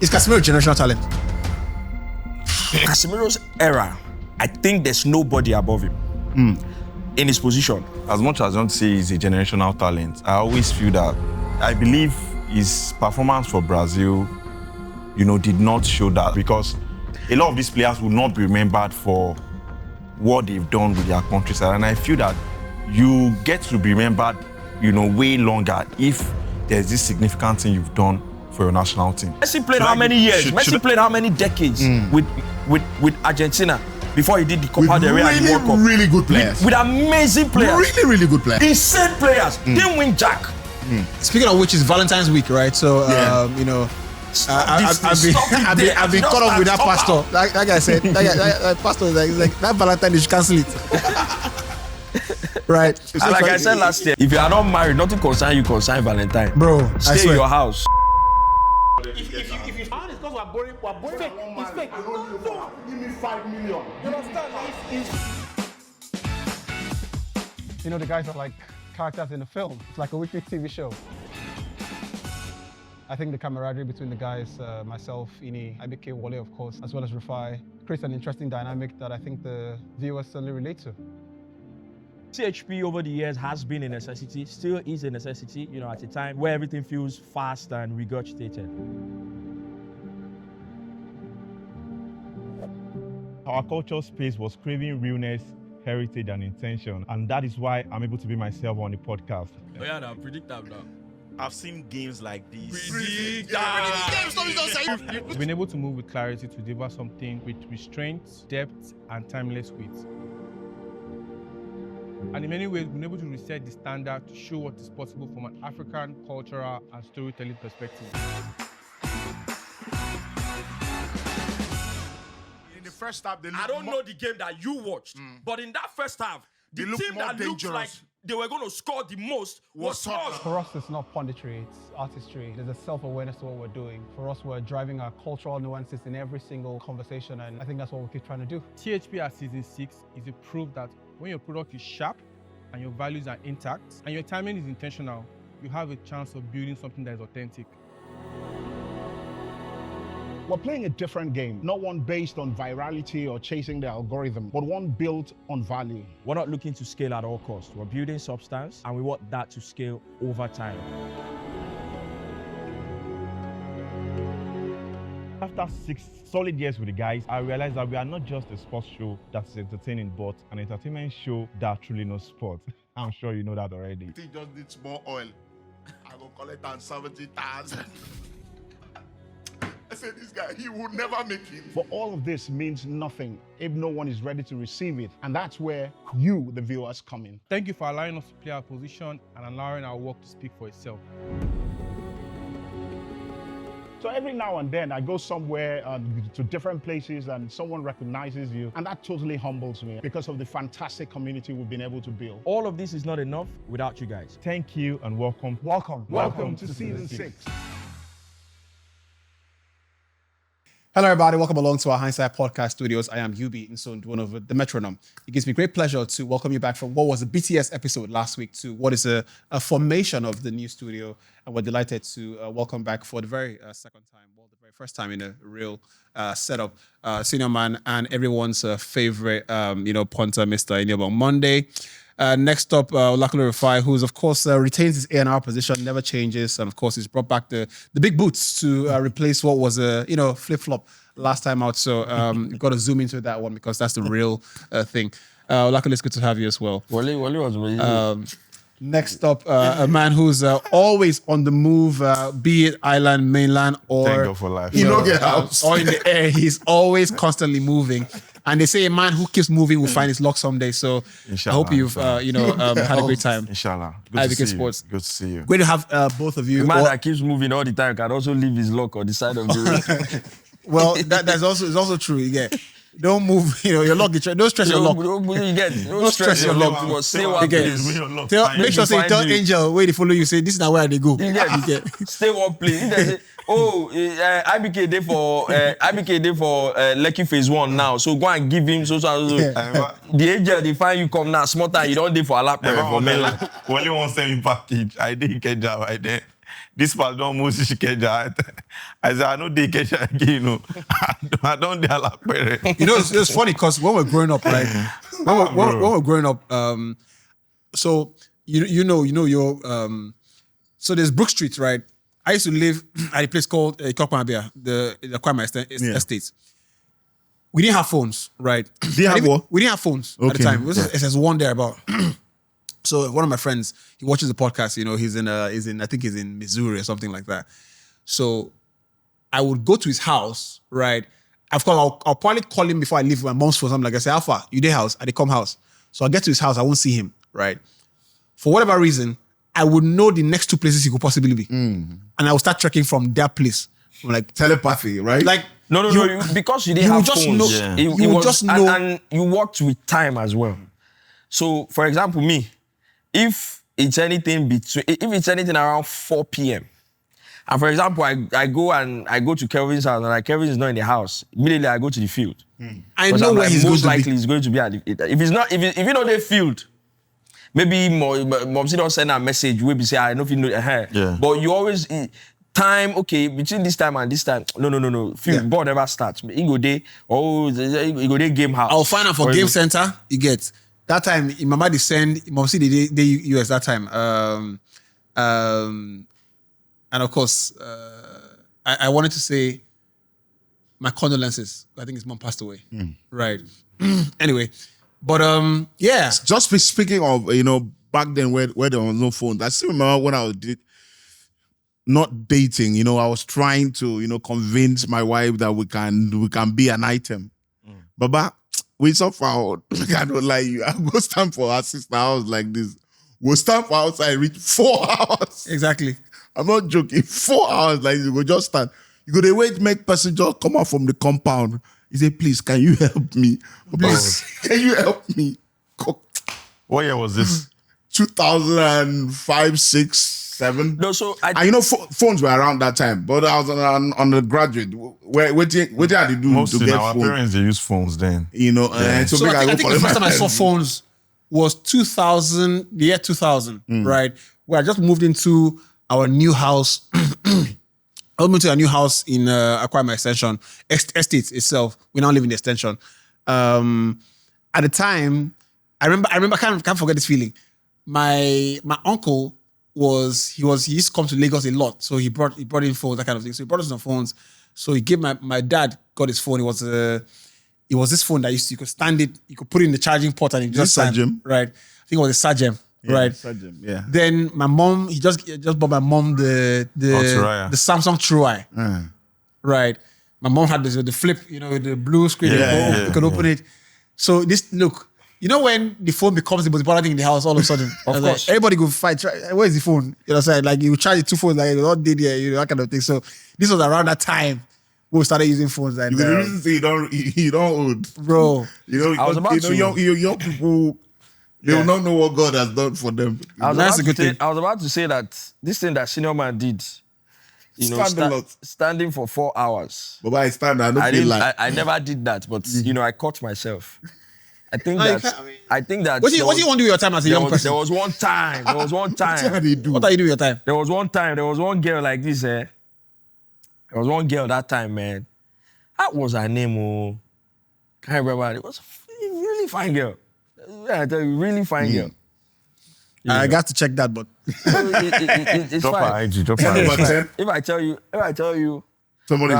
Is Casemiro generational talent? Casemiro's era, I think there's nobody above him in his position. As much as I don't say he's a generational talent, I always feel that I believe his performance for Brazil, did not show that, because a lot of these players will not be remembered for what they've done with their countryside. And I feel that you get to be remembered, way longer if there's this significant thing you've done for your national team. Messi played how many years? Messi played how many decades with Argentina before he did the Copa del Rey and the World Cup? Really good players. With amazing players. Really, really good players. Insane players. Didn't win jack. Speaking of which, it's Valentine's week, right? So, I've been caught up with that pastor. Like I said, that pastor is like that Valentine, you should cancel it. Right. And like I said last year, if you are not married, nothing concern you, concern Valentine. Bro, stay in your house. If you found it's because we're borrowing fake. It's fake. No. Give me 5 million. You understand? The guys are like characters in a film. It's like a weekly TV show. I think the camaraderie between the guys, myself, Ini, IBK, Wale, of course, as well as Rufai, creates an interesting dynamic that I think the viewers certainly relate to. CHP over the years has been a necessity, still is a necessity, at a time where everything feels fast and regurgitated. Our cultural space was craving realness, heritage, and intention, and that is why I'm able to be myself on the podcast. Oh yeah, now predict that now. I've seen games like these. We've been able to move with clarity to deliver something with restraint, depth, and timeless wit. And in many ways, we've been able to reset the standard to show what is possible from an African cultural and storytelling perspective. In the first half, I don't know the game that you watched, but in that first half, the team that looked like they were going to score the most was us. For us, it's not punditry, it's artistry. There's a self-awareness to what we're doing. For us, we're driving our cultural nuances in every single conversation, and I think that's what we keep trying to do. THP at Season 6 is a proof that when your product is sharp and your values are intact and your timing is intentional, you have a chance of building something that is authentic. we're playing a different game, not one based on virality or chasing the algorithm, but one built on value. We're not looking to scale at all costs. We're building substance, and we want that to scale over time. After 6 solid years with the guys, I realized that we are not just a sports show that is entertaining, but an entertainment show that truly knows sport. I'm sure you know that already. He just needs more oil. I will collect on 70,000. I said, this guy, he will never make it. But all of this means nothing if no one is ready to receive it. And that's where you, the viewers, come in. Thank you for allowing us to play our position and allowing our work to speak for itself. So every now and then I go somewhere to different places and someone recognizes you, and that totally humbles me because of the fantastic community we've been able to build. All of this is not enough without you guys. Thank you and welcome. Welcome to Season 6. Hello, everybody. Welcome along to our Hindsight Podcast Studios. I am Yubi Nsonduono, the Metronome. It gives me great pleasure to welcome you back from what was a BTS episode last week to what is a formation of the new studio. And we're delighted to welcome back for the very second time, well, the very first time in a real setup, Senior Man and everyone's favorite, punter, Mr. Inyobo Monday. Next up, Olakule Rufai, who's of course retains his A&R position, never changes, and of course he's brought back the big boots to replace what was a flip-flop last time out. So you've got to zoom into that one because that's the real thing. Olakule, it's good to have you as well. Wale was amazing. Next up, a man who's always on the move, be it island, mainland, or Thank God for life. or in the air. He's always constantly moving. And they say a man who keeps moving will find his luck someday. So Inshallah, I hope you've had a great time. Inshallah. IBK Sports. Good to see you. Great to have both of you. The man that keeps moving all the time can also leave his luck on the side of the road. Well, that's also true. Yeah. Don't move, your luck. Don't stress your luck. Don't stress your luck. Say one place. Make sure say tell Angel where they follow you. Say this is not where they go. Stay one place. IBK there for Lekki phase 1 now. So go and give him so. The angel they find you come now. Small time you don't dey for Alapere for mainland. Only one semi package. I didn't get that right there. this part don't move Shikeja. I said, I know they catch again, you know. I don't dare like You know, it's funny because when we're growing up, right? When we're growing up, so you know your so there's Brook Street, right? I used to live at a place called Kokmabia, the Kwame Estates. We didn't have phones, right? Did you have what? We didn't have phones at the time. It was SS1 there about. So one of my friends, he watches the podcast. You know, he's in I think he's in Missouri or something like that. So I would go to his house, right? Of course, I'll probably call him before I leave my mom's phone. Something like I say, Alpha, you there house? I they come house. So I get to his house, I won't see him, right? For whatever reason, I would know the next two places he could possibly be, and I would start trekking from that place. I'm like telepathy, right? Like No, because you didn't have just phones. know. You would just know, and you worked with time as well. So, for example, me, if it's anything around 4 p.m. and for example, I go to Kelvin's house and like Kelvin is not in the house, immediately I go to the field. I know where he's most going likely to be. he's going to be at the, if you know the field. Maybe Momsi don't send a message. We be say I know if you know. Yeah. But you always time. Okay, between this time and this time. No. Field ball never starts. You go there. You go there game house. I'll find out for game center. You get that time. Mama they send Momsi the US that time. And of course, I wanted to say my condolences. I think his mom passed away. Right. Anyway. But yeah. Just speaking of, you know, back then where there was no phones, I still remember when I was not dating, you know, I was trying to, you know, convince my wife that we can be an item. Baba, we somehow, I don't lie you, I go stand for our sister house like this. We'll stand for outside, reach 4 hours. Exactly. I'm not joking. 4 hours like this, you go just stand. You go, they wait, make person just come out from the compound. He said, please, can you help me? Please, can you help me? What year was this? 2005, 6, 7. No, so and you know, phones were around that time, but I was on undergraduate. What did I do Most to in get our phone? parents, they use phones then. You know, and So I think the first time I saw phones was 2000, the year 2000, right? Where I just moved into our new house. I moved to a new house in Aquama Extension, estate itself. We now live in the extension. At the time, I remember, I can't forget this feeling. My uncle he used to come to Lagos a lot, so he brought in phones, that kind of thing. So he brought us some phones. So he gave my dad got his phone. It was this phone that you could stand it, you could put it in the charging port and it just stand, right? I think it was a Sagem. Yeah, right. Sagem, yeah. Then my mom, he just bought my mom the Samsung Truai. Right. My mom had the flip, you know, the blue screen. You could open it. So you know when the phone becomes the most important thing in the house all of a sudden? Of course. Like, everybody go fight. Where's the phone? You know what I'm saying? Like you charge the two phones, like not did here, you know, that kind of thing. So this was around that time we started using phones. And the reason you don't old. Bro. You know, I was about to. Young people, they will not know what God has done for them. I was about to say that this thing that senior man did, you know, standing for 4 hours. But I stand, I don't feel like. I never did that, but you know, I caught myself. I think that. What do you want to do with your time as a young person? There was one time. What are you doing with your time? There was one girl like this. There was one girl that time, man. What was her name? Oh, can't remember. It was a really fine girl. Yeah, a really fine girl. I got to check that, but it's drop fine. her IG, drop her IG. If I tell you, somebody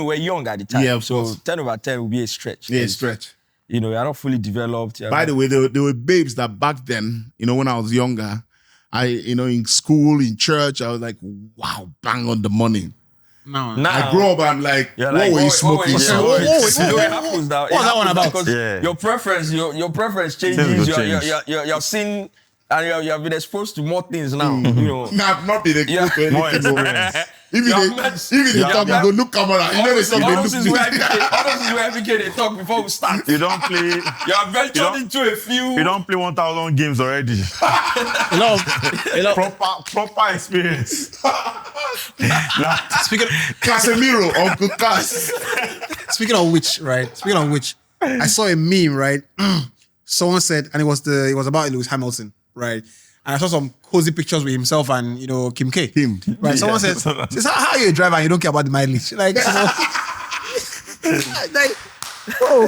we're young at the time. Yeah, so 10 over 10 would be a stretch. Yeah, stretch. You know, you're not fully developed. By the way, there were babes that back then, you know, when I was younger, in school, in church, I was like, wow, bang on the money. Now I grew up and like, what were you smoking? What was that one about? Because your preference changes. You're seeing, and you have been exposed to more things now. You know, I've not been exposed to More anything. experience. If you talk, you go look camera. You know the song they look this is where they talk before we start. You don't play. You have ventured into a few. You don't play 1,000 games already. Proper experience. Speaking Casemiro, Uncle Cas. Speaking of which, I saw a meme, right? Someone said, and it was about Lewis Hamilton, right? And I saw some posing pictures with himself and Kim K. Right? Someone says, "How are you a driver and you don't care about the mileage?" Like, bro.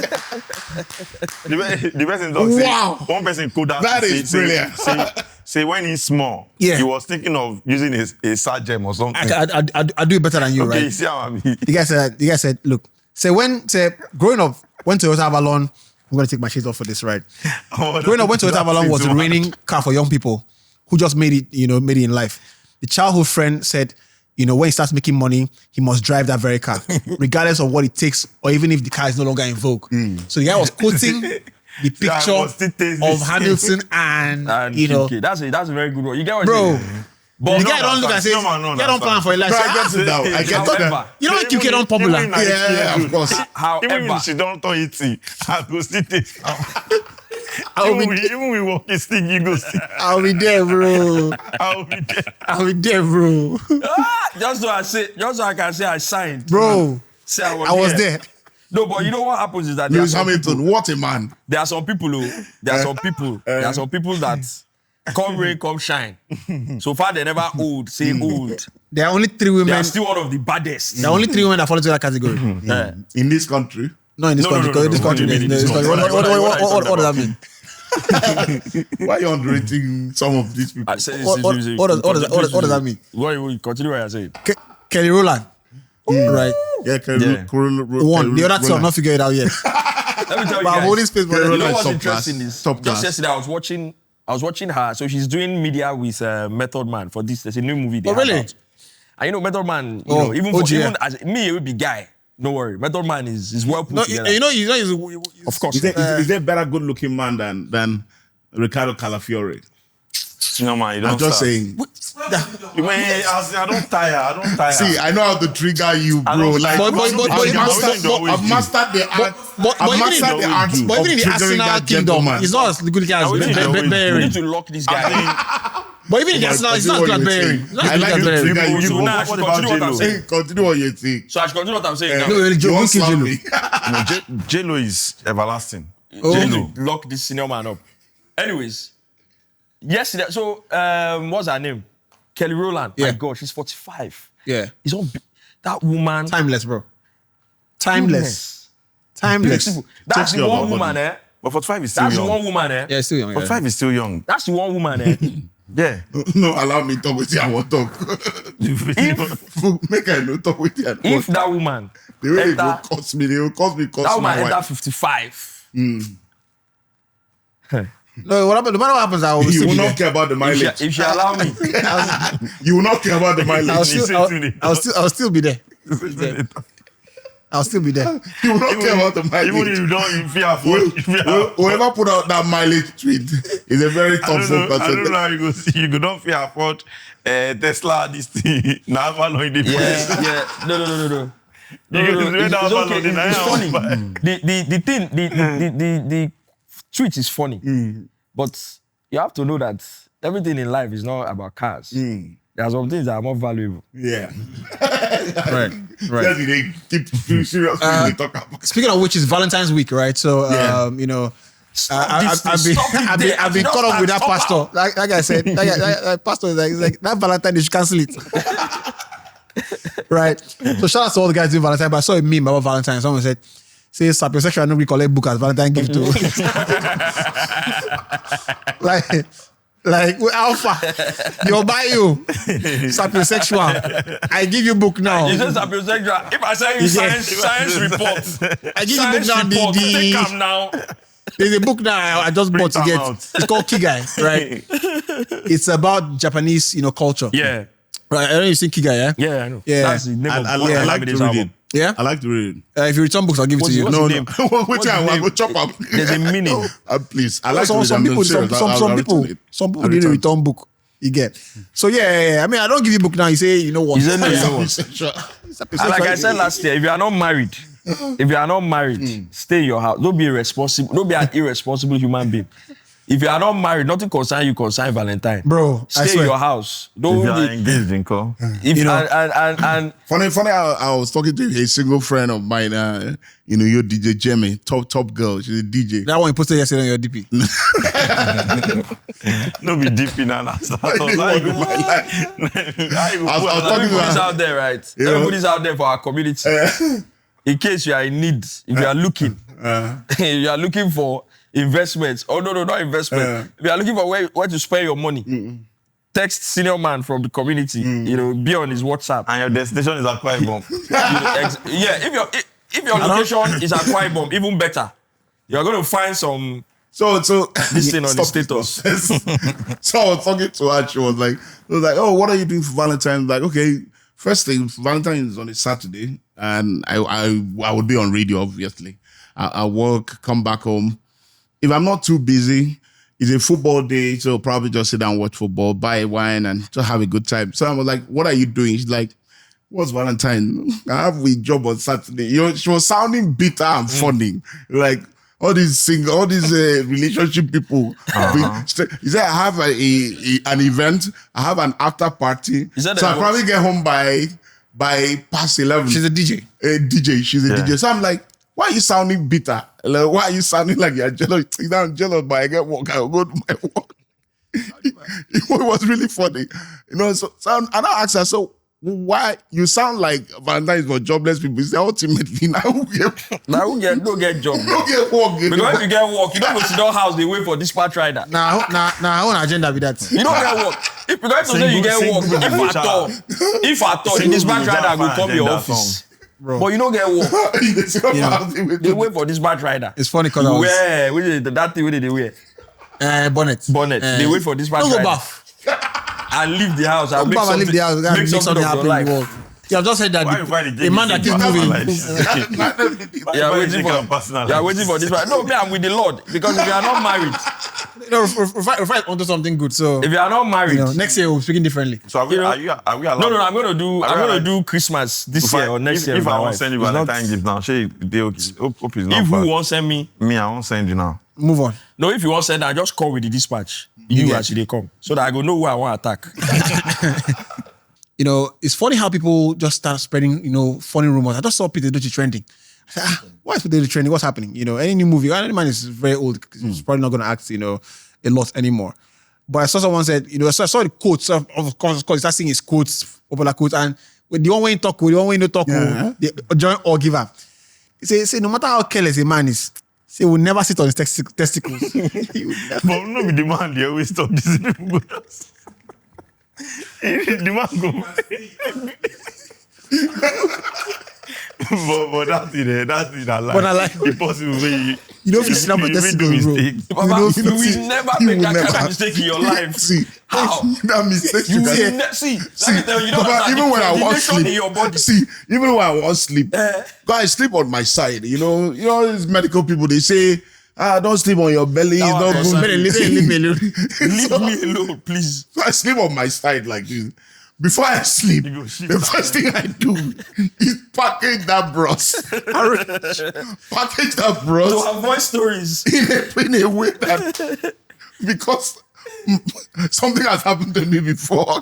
The person don't say. One person could have That is brilliant. Say when he's small, he was thinking of using a Sagem or something. I do it better than you, right? Okay, you see how I mean. The guy said, look, growing up, went to Toyota Avalon. I'm going to take my shades off for this, right? Growing up, went to Toyota Avalon was the reigning car for young people who just made it in life. The childhood friend said, when he starts making money, he must drive that very car, regardless of what it takes, or even if the car is no longer in vogue. So the guy was quoting the picture of Hamilton and Kante. That's a very good one. You get what bro. But the guy don't look and say, "You don't plan for your life." I get it now. I get it. You know when QK don't popular. Yeah, of course. Even if she don't turn 80, I go still take. Even we walk a stick, you go stick. I'll be there, bro. I'll be there. I'll be there, bro. Just so I can say I signed. Bro, Say I was there. No, but you know what happens is that Lewis Hamilton, what a man. there are some people that come rain, come shine. So far they never old, say old. There are only 3 women. They are still one of the baddest. There are only 3 women that fall into that category. In this country? No, in this country. No, This country. What does that mean? Why are you underrating some of these people? I say What does that mean? Continue what you're saying. Kelly Rowland. Right. Yeah, One. The other 2 have not figured it out yet. Let me tell you But I'm holding guys. space for You know them. what's Top interesting class. is Top class. just yesterday I was watching her. So she's doing media with Method Man for this. There's a new movie. They Oh, really? have out. And Method Man, even as me, it would be guy. Don't worry, Method Man is well put together. Of course. Is there a better good looking man than Ricardo Calafiore? No man, you don't. I'm just start. saying. I don't tire. See, I know how to trigger you, bro. Like, I've mastered the art. I've mastered the art But even in of the triggering Arsenal that kingdom, gentleman. it's not as good looking as We Bellerin. need to lock this guy. But even in the Arsenal, it's not as good as Bellerin. I like to trigger you. You now what continue what I'm J-Lo? saying. Continue what you're saying. So I should continue what I'm saying now. No, really, You won't Joe slap J-Lo. me. J-Lo is everlasting. J-Lo, lock this senior man up. Anyways, yesterday, so what's her name? Kelly Rowland. Yeah. My God, she's 45. Yeah. It's on that woman. Timeless, bro. Timeless. Beautiful. That's Take the care of one her woman, body. eh? But 45 is still That's the young. one woman, eh? Yeah, still young. 45 is still young. That's the one woman, eh? Yeah. No, allow me to talk with you. I want to talk. Make I no talk with you. If that woman, The way they enter- will cost me, they will cost me. that woman my enter wife. 55. No, no matter what happens, I will You still will be not there. care about the mileage. If she allow me, You will not care about the I'll mileage. still be there. I'll still be there. You will not care about the mileage. Even if you don't, if you afford, Whoever put out that mileage tweet is a very thoughtful I don't person. know how you go see. You go don't feel afford Tesla this thing. Now I'm not in the place. yeah. No. It's okay. It's funny. The tweet is funny, but you have to know that everything in life is not about cars. There are some things that are more valuable. Yeah. Right. That's it, they keep seriously talk about. Speaking of which, is Valentine's week, right? So, Yeah. I've been caught up with that pastor. Like I said, that pastor is like that Valentine, you should cancel it. Right. So shout out to all the guys doing Valentine. But I saw a meme about Valentine. Someone said, "Say sapiosexual, nobody collect book as Valentine gift to." like Alpha, you'll buy you sapiosexual. I give you book now. You say sapiosexual. If I say you science reports, I give you book now. take them now. There's a book now I just bought to Print get. them out. It's called Kigai, right? It's about Japanese, culture. Yeah. Right. I know you've seen Kigai, yeah? Yeah, I know. Yeah. That's the name I of like to read it. Yeah? I like to read it. If you return books, I'll give it to you. what's No, the no. name? Wait, I will chop up. There's a meaning. Please. I like some to read it. people, some people need a return book. You get. So yeah. I mean, I don't give you book now. You say, you know what? You say no, you know what? Sapiosexual. And like I said last year, if you are not married, stay in your house. Don't be irresponsible. Don't be an irresponsible human being. If you are not married, nothing concern you, concern Valentine. Bro, I Stay swear. in your house. If Don't you are be- engaged in call. if You know- and Funny. I was talking to a single friend of mine. Your DJ Jemmy, top girl. She's a DJ. That one you posted yesterday on your DP. No be deep in an answer. I was talking everybody's to her. out there, right? You know? Everybody's out there for our community. In case you are in need, if you are looking, if you are looking for investments. Oh no, not investment. If you are looking for where to spend your money, text senior man from the community. Be on his WhatsApp. And your destination is Akwa Ibom. If your location is Akwa Ibom, even better. You're going to find some. So This thing on the stop. status. So I was talking to her. She was like, "Oh, what are you doing for Valentine's?" Like, okay, first thing, Valentine's is on a Saturday, and I will be on radio, obviously. I work, come back home. If I'm not too busy, it's a football day, so I'll probably just sit down and watch football, buy wine, and just have a good time. So I was like, "What are you doing?" She's like, "What's Valentine? I have a job on Saturday." She was sounding bitter and funny, like. All these relationship people. He said, "I have an event. I have an after party. So I probably get home by past 11." She's a DJ. She's a DJ. So I'm like, "Why are you sounding bitter? Like, why are you sounding like you're jealous?" I'm jealous, but I get work. I'll go to my work. It was really funny, So and I asked her, "So why you sound like Valentine is for jobless people?" He said, "Ultimately, now who get don't get job. don't get work. Because if you get work, you don't go to your house, they wait for dispatch rider. Nah, I own agenda with that. You don't get work. If you guys say you get work, if at all, the dispatch rider will come your office. Bro. But you don't get work. They wait for dispatch rider. It's funny because that thing they wear. Bonnet. They wait for dispatch Don't go rider. bath. And leave the house. Don't go bath and leave the house. Make something happen in the world. Yeah, I've just said that Why you find the man that keeps moving. You're waiting for this. No, me, I'm with the Lord. Because if you are not married, Refer onto something good. So if you are not married, next year we'll be speaking differently. So are we allowed? No, I'm gonna do Christmas this year or next year. If with I my want wife. to send you It's not- Valentine gift now, hope it's not If bad. who won't send me, Me, I won't send you now. Move on. no, if you want send, I just call with the dispatch. You Yeah. actually they come, so that I go know who I want to attack. It's funny how people just start spreading, funny rumors. I just saw Peter Dochi trending. I said, why is Peter Dochi trending? What's happening? Any new movie, any man is very old. He's probably not going to act, a lot anymore. But I saw someone said, so I saw the quotes, of course, he started seeing his quotes, popular quotes, and with the one way you talk, the one way you no talk, they join or give up. He say, no matter how careless a man is, he will never sit on his testicles. He will never. But no be the man, they always talk this. The man go. but that's it. That's it. I like. But I like- Impossible way You don't fit on my testicles, bro. Papa, you will never make that kind of mistake in your life. See, How? that mistake You you can. will see. Let me tell you, don't Papa, understand even when I the want coordination sleep, in your body. see, even when I want sleep, guys sleep on my side. You know these medical people, they say, don't sleep on your belly. It's That not one good. Better leave me alone. Leave me alone, please. So I sleep on my side like this. Before I sleep, go shit the first thing I do is package that bros. Package that bros To avoid stories. in a way that because something has happened to me before.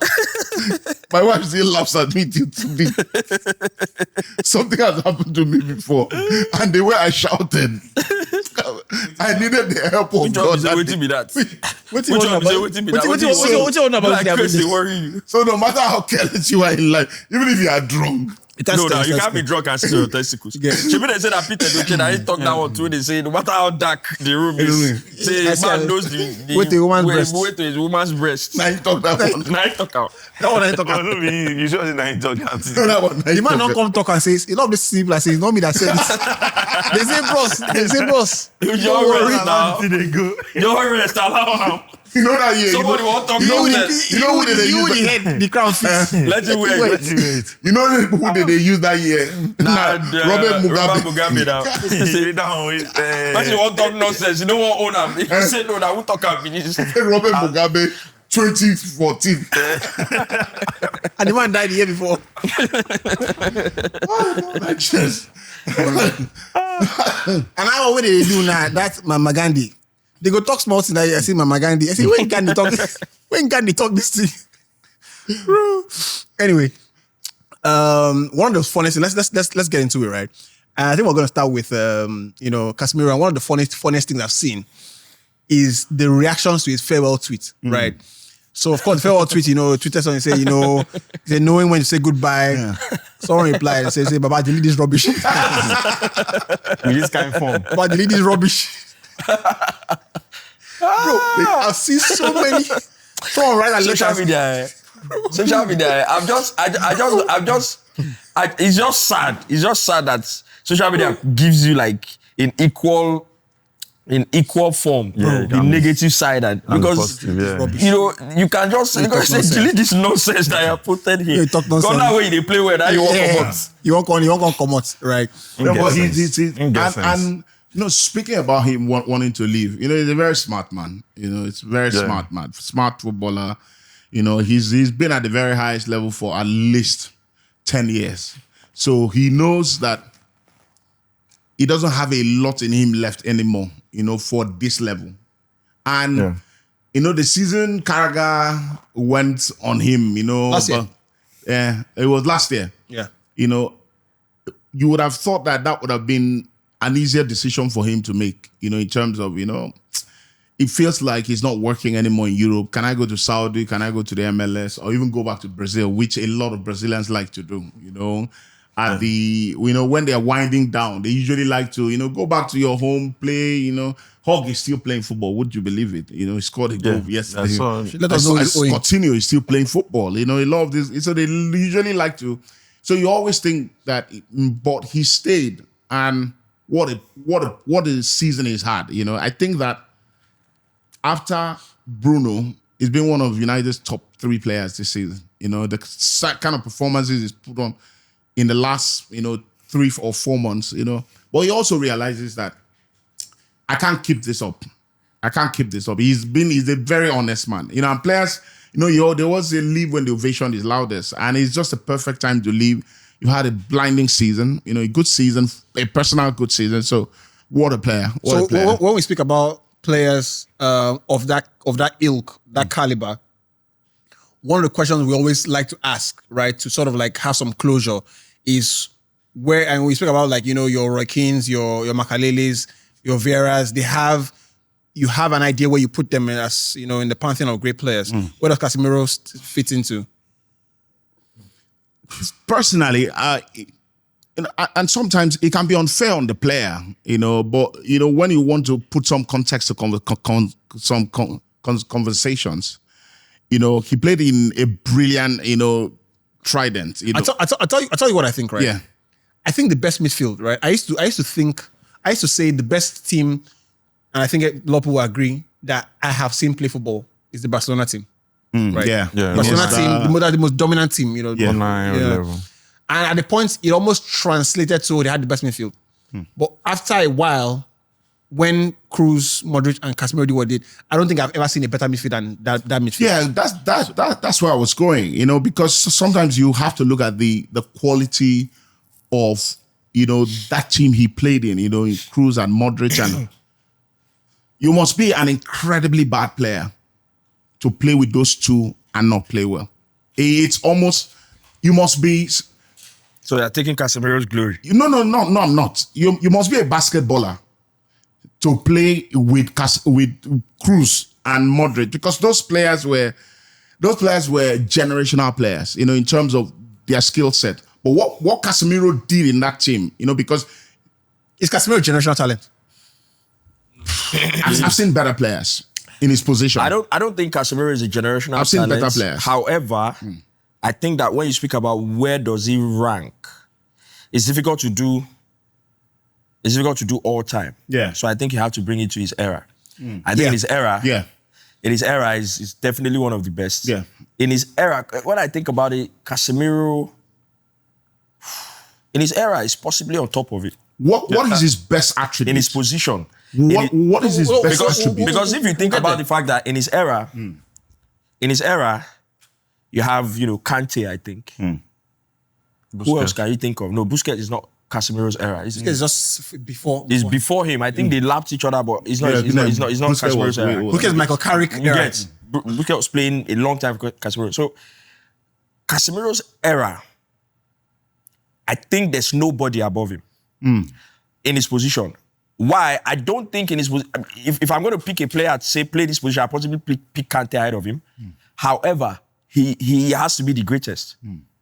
My wife still laughs at me till today. Something has happened to me before, and the way I shouted, I needed the help of God. Waiting be that. Which Which one be waiting be that? What you want about Like this? crazy, they worry you. So no matter how careless you are in life, even if you are drunk, No, you can't be drunk and see your testicles. Should they say that Peter Doche, that he talk that one too, they say no matter how dark the room is, say man knows the Wait to a woman's breast. Wait to his woman's breast. now you talk that one. Now he talk out. That one I talk Oh, about. no, you sure it's not talking. No, that one. The man don't come talk and says, a lot of this people I say, it's not me that said this. They say, bros. Your rest now. They go. Your rest, allow him. You know that year. Somebody want talk you know nonsense. you know who did they You use the that? head, the crown fix. Let you wait. You know who did they use that year? Robert Mugabe. now. Sit down with. Person want talk nonsense, you don't want own him. If you say no, that will talk and finish. Robert Mugabe, 2014. And the man died the year before. Like this. And now what they do now, that's Mama Gandhi. They go talk small thing. I see Mama Gandhi. I say, when can they talk? When can they talk this thing? Bro. Anyway, one of the funniest things, let's get into it, right? And I think we're gonna start with Casemiro. And one of the funniest things I've seen is the reactions to his farewell tweet, right? So of course, the farewell tweet, Twitter something say, say knowing when to say goodbye. Yeah. Someone replied and say, Baba, delete this rubbish. With this kind of form. Baba, delete this rubbish. Bro, I've seen so many. Someone write a letter. Social media. It's just sad. It's just sad that social media gives you like in equal form the negative side and because positive, you can just say delete this nonsense that you put in here. Talk nonsense. Because that way they play well, that you won't come out. You won't come out, right? And speaking about him wanting to leave, he's a very smart man. It's very smart man, smart footballer. He's been at the very highest level for at least 10 years. So he knows that he doesn't have a lot in him left anymore, for this level. And, the season Carragher went on him, Last year. Yeah, it was last year. Yeah. You would have thought that would have been an easier decision for him to make, in terms of, it feels like he's not working anymore in Europe. Can I go to Saudi? Can I go to the MLS? Or even go back to Brazil, which a lot of Brazilians like to do, At when they're winding down, they usually like to, go back to your home, play, Hogg is still playing football. Would you believe it? He scored a goal yesterday. Let us know Coutinho is still playing football. A lot of this. So they usually like to. So you always think that, but he stayed, and what a season he's had. I think that after Bruno, he's been one of United's top 3 players this season. The kind of performances he's put on in the last, 3 or 4 months, But he also realizes that I can't keep this up. He's a very honest man. And players, there was a leave when the ovation is loudest, and it's just a perfect time to leave. You had a blinding season, a good season, a personal good season. So what a player. When we speak about players of that ilk, that caliber, one of the questions we always like to ask, right, to sort of like have some closure, is where, and we speak about like, your Roy Keanes, your Makaleles, your Vieras, you have an idea where you put them in as, in the pantheon of great players. Where does Casemiro fit into? Personally, and sometimes it can be unfair on the player, but, when you want to put some context to some conversations, he played in a brilliant, Trident. I'll tell you what I think, right? Yeah. I think the best midfield, right? I used to say the best team, and I think a lot of people agree that I have seen play football is the Barcelona team. Right? Yeah. Barcelona team, the most dominant team, Level. And at the point, it almost translated to they had the best midfield. But after a while, when Kroos, Modric, and Casemiro did what they did, I don't think I've ever seen a better midfield than that midfield. Yeah, that's where I was going, because sometimes you have to look at the quality of, that team he played in, in Kroos and Modric, and you must be an incredibly bad player to play with those two and not play well. It's almost, you must be... So you're taking Casemiro's glory? No, I'm not. You must be a basketballer to play with Kroos and Modric, because those players were generational players, in terms of their skill set. But what Casemiro did in that team, because is Casemiro generational talent? I've seen better players in his position. I don't think Casemiro is a generational talent. I've seen better players. However, I think that when you speak about where does he rank, it's difficult to do. It's difficult to do all time. Yeah. So I think you have to bring it to his era. I think in his era, is definitely one of the best. Yeah. In his era, when I think about it, Casemiro, in his era, is possibly on top of it. What is his best attribute? In his position. What is his best attribute? Because if you think about the fact that in his era, you have, Kante, I think. Who else can you think of? No, Busquets is not Casemiro's era. It's just before. It's before him. I think they lapped each other, but it's not Casemiro's era. Busquets, Michael Carrick era. Busquets was playing a long time for Casemiro. So Casemiro's era, I think there's nobody above him in his position. Why? I don't think in his position, if I'm going to pick a player to say play this position, I'll possibly pick Kante ahead of him. However, he has to be the greatest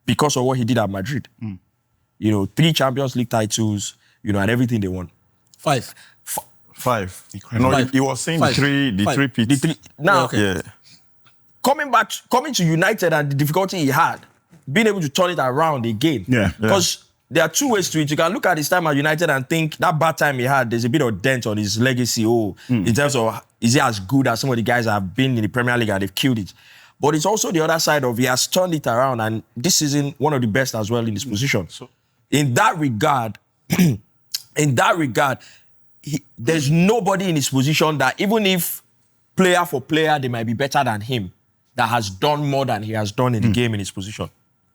because of what he did at Madrid. 3 Champions League titles, and everything they won. 5. 5. No, he was saying the three pits. Now, coming to United and the difficulty he had, being able to turn it around again. Because there are 2 ways to it. You can look at his time at United and think that bad time he had, there's a bit of dent on his legacy. In terms of, is he as good as some of the guys that have been in the Premier League and they've killed it? But it's also the other side of he has turned it around, and this season, one of the best as well in this position. So, in that regard, there's nobody in his position that, even if player for player, they might be better than him, that has done more than he has done in the game in his position,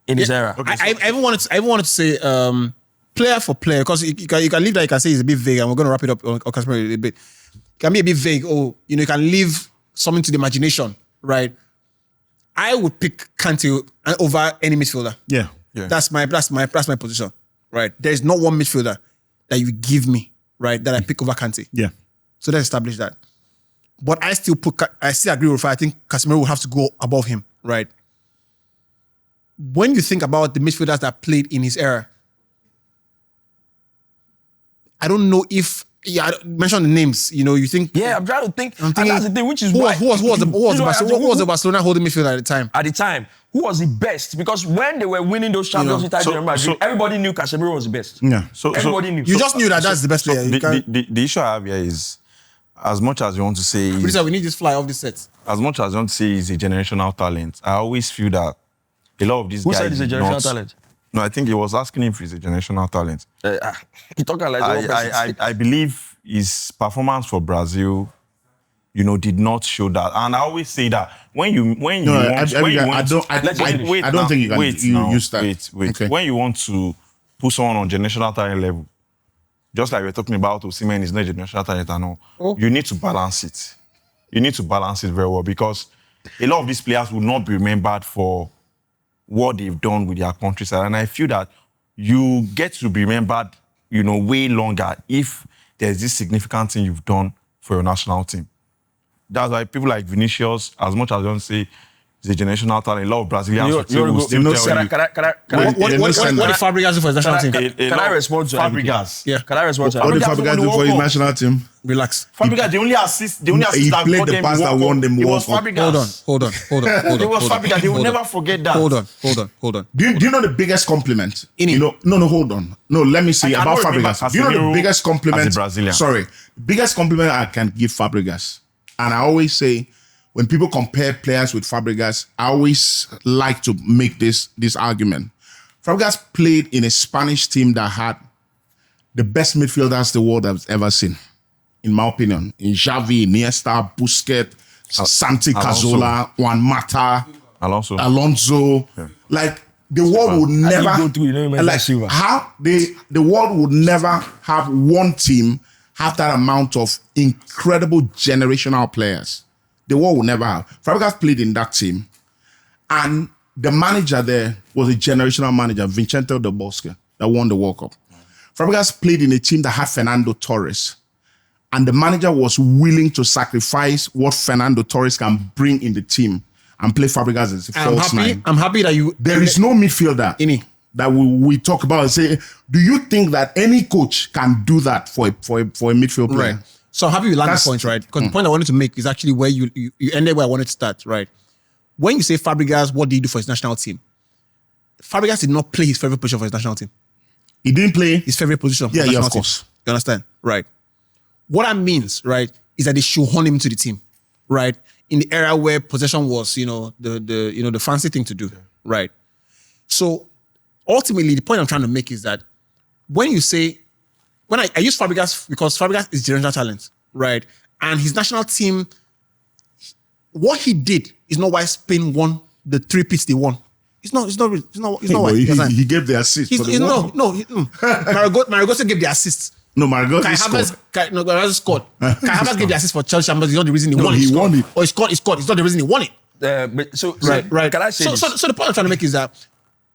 in his era. I even wanted to say player for player, because you can leave that, you can say it's a bit vague, and we're going to wrap it up on Casemiro a bit. It can be a bit vague. You can leave something to the imagination, right? I would pick Kante over any midfielder. Yeah. That's my position, right? There's not one midfielder that you give me, right, that I pick over Kante. Yeah. So let's establish that. But I still agree with her. I think Casemiro will have to go above him, right? When you think about the midfielders that played in his era, I don't know if mention the names. You think? Yeah, I'm trying to think. And that's the thing, which is who was the Barcelona holding midfielder at the time? At the time, who was the best? Because when they were winning those Champions League titles, everybody knew Casemiro was the best. Yeah. Everybody knew. You just knew that's the best player. The issue I have here is, as much as you want to say, we need this fly off this set. As much as you want to say he's a generational talent, I always feel that a lot of these guys. Who said he's a generational talent? No, I think he was asking him if he's a generational talent. He talking like I believe his performance for Brazil, did not show that. And I always say that I don't think you can use that. Wait. Okay. When you want to put someone on generational talent level, just like we're talking about Osimhen is not a generational talent and all, you need to balance it. You need to balance it very well, because a lot of these players will not be remembered for what they've done with their countryside. And I feel that you get to be remembered, way longer if there's this significant thing you've done for your national team. That's why people like Vinicius, as much as you don't say he's a generational talent, a lot of Brazilians will still tell you. What did Fabregas do for his national team? Can I respond to Fabregas? Yeah. Can I respond to What did Fabregas do for his national team? Relax. Fabregas, the only assist He played the pass that won them. It was Fabregas. Hold on. It was Fabregas. They will never forget that. Hold on. Do you know the biggest compliment? No, hold on. No, let me see about Fabregas. Do you know the biggest compliment? As a Brazilian. Sorry. The biggest compliment I can give Fabregas. And I always say, when people compare players with Fabregas, I always like to make this argument. Fabregas played in a Spanish team that had the best midfielders the world has ever seen, in my opinion. In Xavi, Iniesta, Busquets, Santi Cazorla, Juan Mata, Alonso. Yeah. Like, the world would never... the world would never have one team have that amount of incredible generational players. The world will never have. Fabregas played in that team, and the manager there was a generational manager, Vicente Del Bosque, that won the World Cup. Fabregas played in a team that had Fernando Torres, and the manager was willing to sacrifice what Fernando Torres can bring in the team and play Fabregas as a false nine. I'm happy that there is no midfielder that we talk about and say, do you think that any coach can do that for a midfield player? Right. So I'm happy you land the point, right? Because the point I wanted to make is actually where you ended where I wanted to start, right? When you say Fabregas, what did he do for his national team? Fabregas did not play his favorite position for his national team. He didn't play his favorite position for his national team. Course. You understand? Right. What that means, right, is that they shoehorn him to the team, right? In the era where possession was, the fancy thing to do, right? So ultimately, the point I'm trying to make is that when you say, when I use Fabregas because Fabregas is generational talent, right? And his national team, what he did is not why Spain won the 3 pits they won. It's not But white. he gave the assist. for the No. wall. Marigosa gave the assist. No, Margot Kai Havertz scored. Kai Havertz gave the assist for Chelsea, but it's not the reason he won it. He won it. Or he scored. It's not the reason he won it. Right. Can I say this? So the point I'm trying to make is that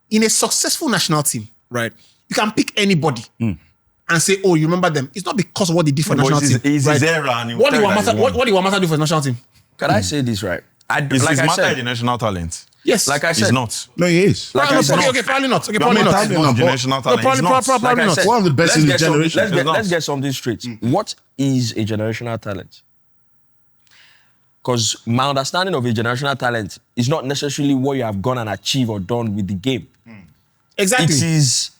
in a successful national team, right, you can pick anybody and say, oh, you remember them. It's not because of what they did for the national team. It's his era. And What did Wamata do for the national team? Can I say this right? Is Mata the national talent? Yes. Like I He's said, not. No, he is. Like I said, probably not. He's not generational talent. Probably like I not. said, One of the best in the generation. Let's get something straight. What is a generational talent? Because my understanding of a generational talent is not necessarily what you have gone and achieved or done with the game. Exactly. It is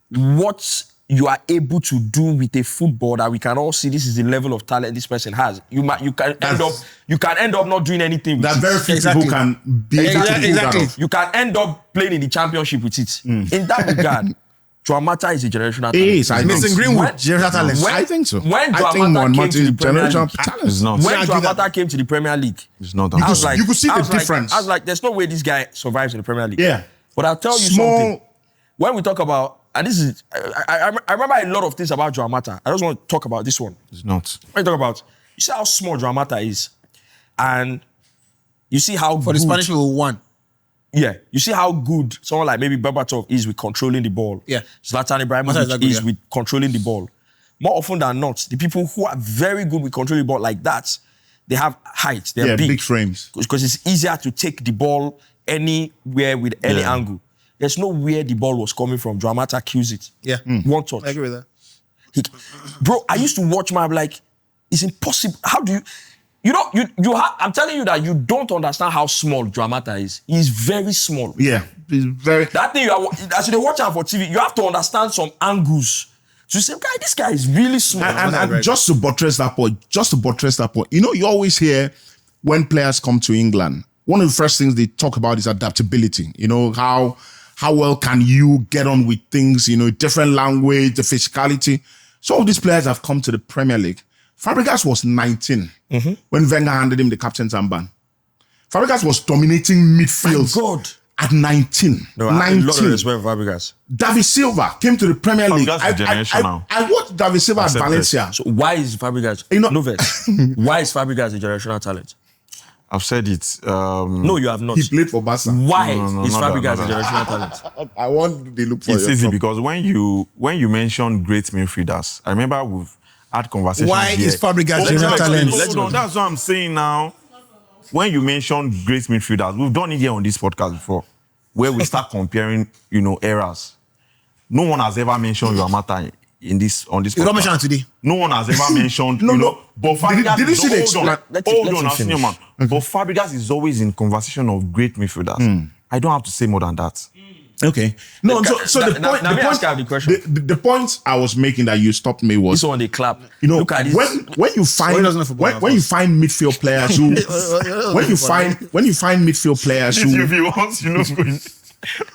what you are able to do with a football that we can all see. This is the level of talent this person has. You can end up not doing anything with That it. very few people can be able to pull that off. You can end up playing in the championship with it. In that regard, Joao Mata is a generational talent. He is. I Mason think. Greenwood, generational talent. I think so. When I Joao think Mata came Mata to is the Premier generational League, talent. It's not. when Joao Mata came to the Premier League, It's not. You could see the difference. I was like, there's no way this guy survives in the Premier League. Yeah. But I'll tell you something. When we talk about, and this is, I remember a lot of things about Joao Mata. I just want to talk about this one. It's not. When you talk about, you see how small Joao Mata is, and you see how For the Spanish people who won. Yeah, you see how good someone like maybe Berbatov is with controlling the ball. Yeah. Zlatan Mata is that Ibrahimovic good, is yeah. with controlling the ball. More often than not, the people who are very good with controlling the ball like that, they have height, they're big frames. Because it's easier to take the ball anywhere with any angle. There's no where the ball was coming from. Joao Mata kills it. Yeah. One touch. I agree with that. Bro, I used to watch my, I'm like, it's impossible. How do you know, I'm telling you that you don't understand how small Joao Mata is. He's very small. Yeah. He's very. That thing, as you watch out for TV, you have to understand some angles. So you say, guy, this guy is really small. And just to buttress that point, you know, you always hear when players come to England, one of the first things they talk about is adaptability. You know, how well can you get on with things, you know, different language, the physicality. Some of these players have come to the Premier League. Fabregas was 19 when Wenger handed him the captain's armband. Fabregas was dominating midfield. My God. At 19. No, 19. I love respect for Fabregas. David Silva came to the Premier League. Fabregas is generational. I watched David Silva at Valencia. So why is Fabregas? You know- Why is Fabregas a generational talent? I've said it. No, you have not. He played for Barca. Why No, is not that, Fabregas not a that. generational talent? I want the look for It's your easy top. because when you mention great midfielders, I remember we've had conversations. Why here. is Fabregas Let's generational go, talent? let's go. That's what I'm saying now. When you mention great midfielders, we've done it here on this podcast before, where we start comparing, you know, eras. No one has ever mentioned Joao Mata on this You don't podcast. mention it today. No one has ever mentioned, No, you no. know. But Fabregas Did you see the hold on, Let's hold him on, I'll finish. senior man. But Fabregas is always in conversation of great midfielders. I don't have to say more than that. Okay. No, so the Now point, me ask you the question. the point I was making that you stopped me was, This one they clap. you know, Look at this. when you find he doesn't know football, when you find midfield players who when you find midfield players who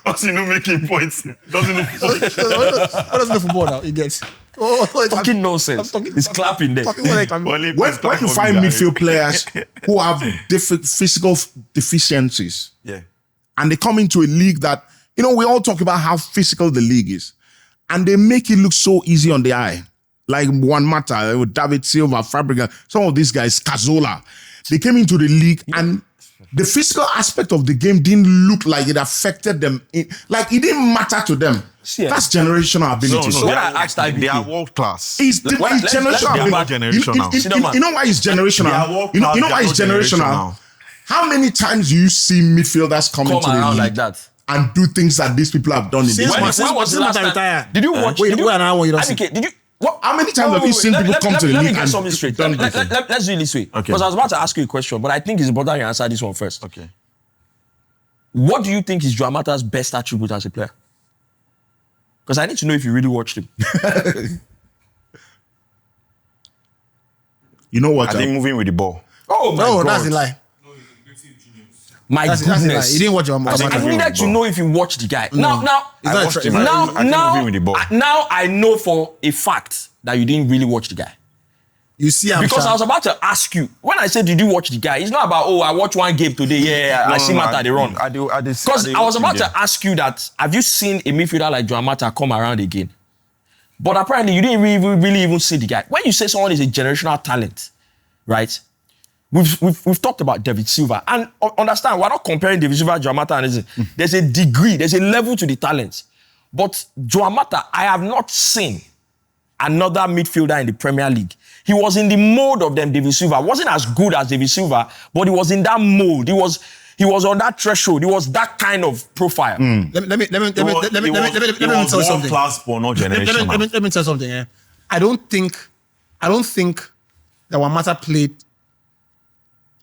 once you know making points, doesn't know. What does the football now? He gets. Fucking nonsense. It's clapping there. when you find midfield players who have physical deficiencies, Yeah. and they come into a league that, you know, we all talk about how physical the league is, and they make it look so easy on the eye. Like Juan Mata, David Silva, Fabregas, some of these guys, Cazorla, they came into the league and the physical aspect of the game didn't look like it affected them. Like it didn't matter to them. Yeah. That's generational ability. So when I asked they are IBK, world class. It's Let's- generational they are not ability. generational. You know why it's They are generational? world You know class, why they it's are not generational? How many times do you see midfielders come into the around league like that. and do things that these people have done in this When match? Since was the last Mata time? retired. Did you watch? Wait, did you, wait, now you don't see. IBK, did you? What? How many times have you seen people come to the let me league get and something straight. done this? Let's do it this way. Okay. Because I was about to ask you a question, but I think it's important you answer this one first. Okay. What do you think is Joao Mata's best attribute as a player? Because I need to know if you really watched him. You know what? I think moving with the ball. Oh my No, God. that's a lie. My That's a lie. goodness. You didn't watch your Mata. I needed to know if you watched the guy. Now, It's not watched a him. tra- I think moving with the ball. now I know for a fact that you didn't really watch the guy. You see, because I was about to ask you, when I said, did you watch the guy? It's not about, oh, I watched one game today. Yeah, I see Mata, they run. Because I was about to ask you that, have you seen a midfielder like Joao Mata come around again? But apparently, you didn't really even see the guy. When you say someone is a generational talent, right? We've talked about David Silva. And understand, we're not comparing David Silva, Joao Mata, and anything. There's a degree, there's a level to the talent. But Joao Mata, I have not seen another midfielder in the Premier League. He was in the mode of them, David Silva. Wasn't as good as David Silva, but he was in that mode. He was on that threshold. He was that kind of profile. Let me tell you something. Class for no generation. Let me tell you something. Yeah? I don't think that Wamata played.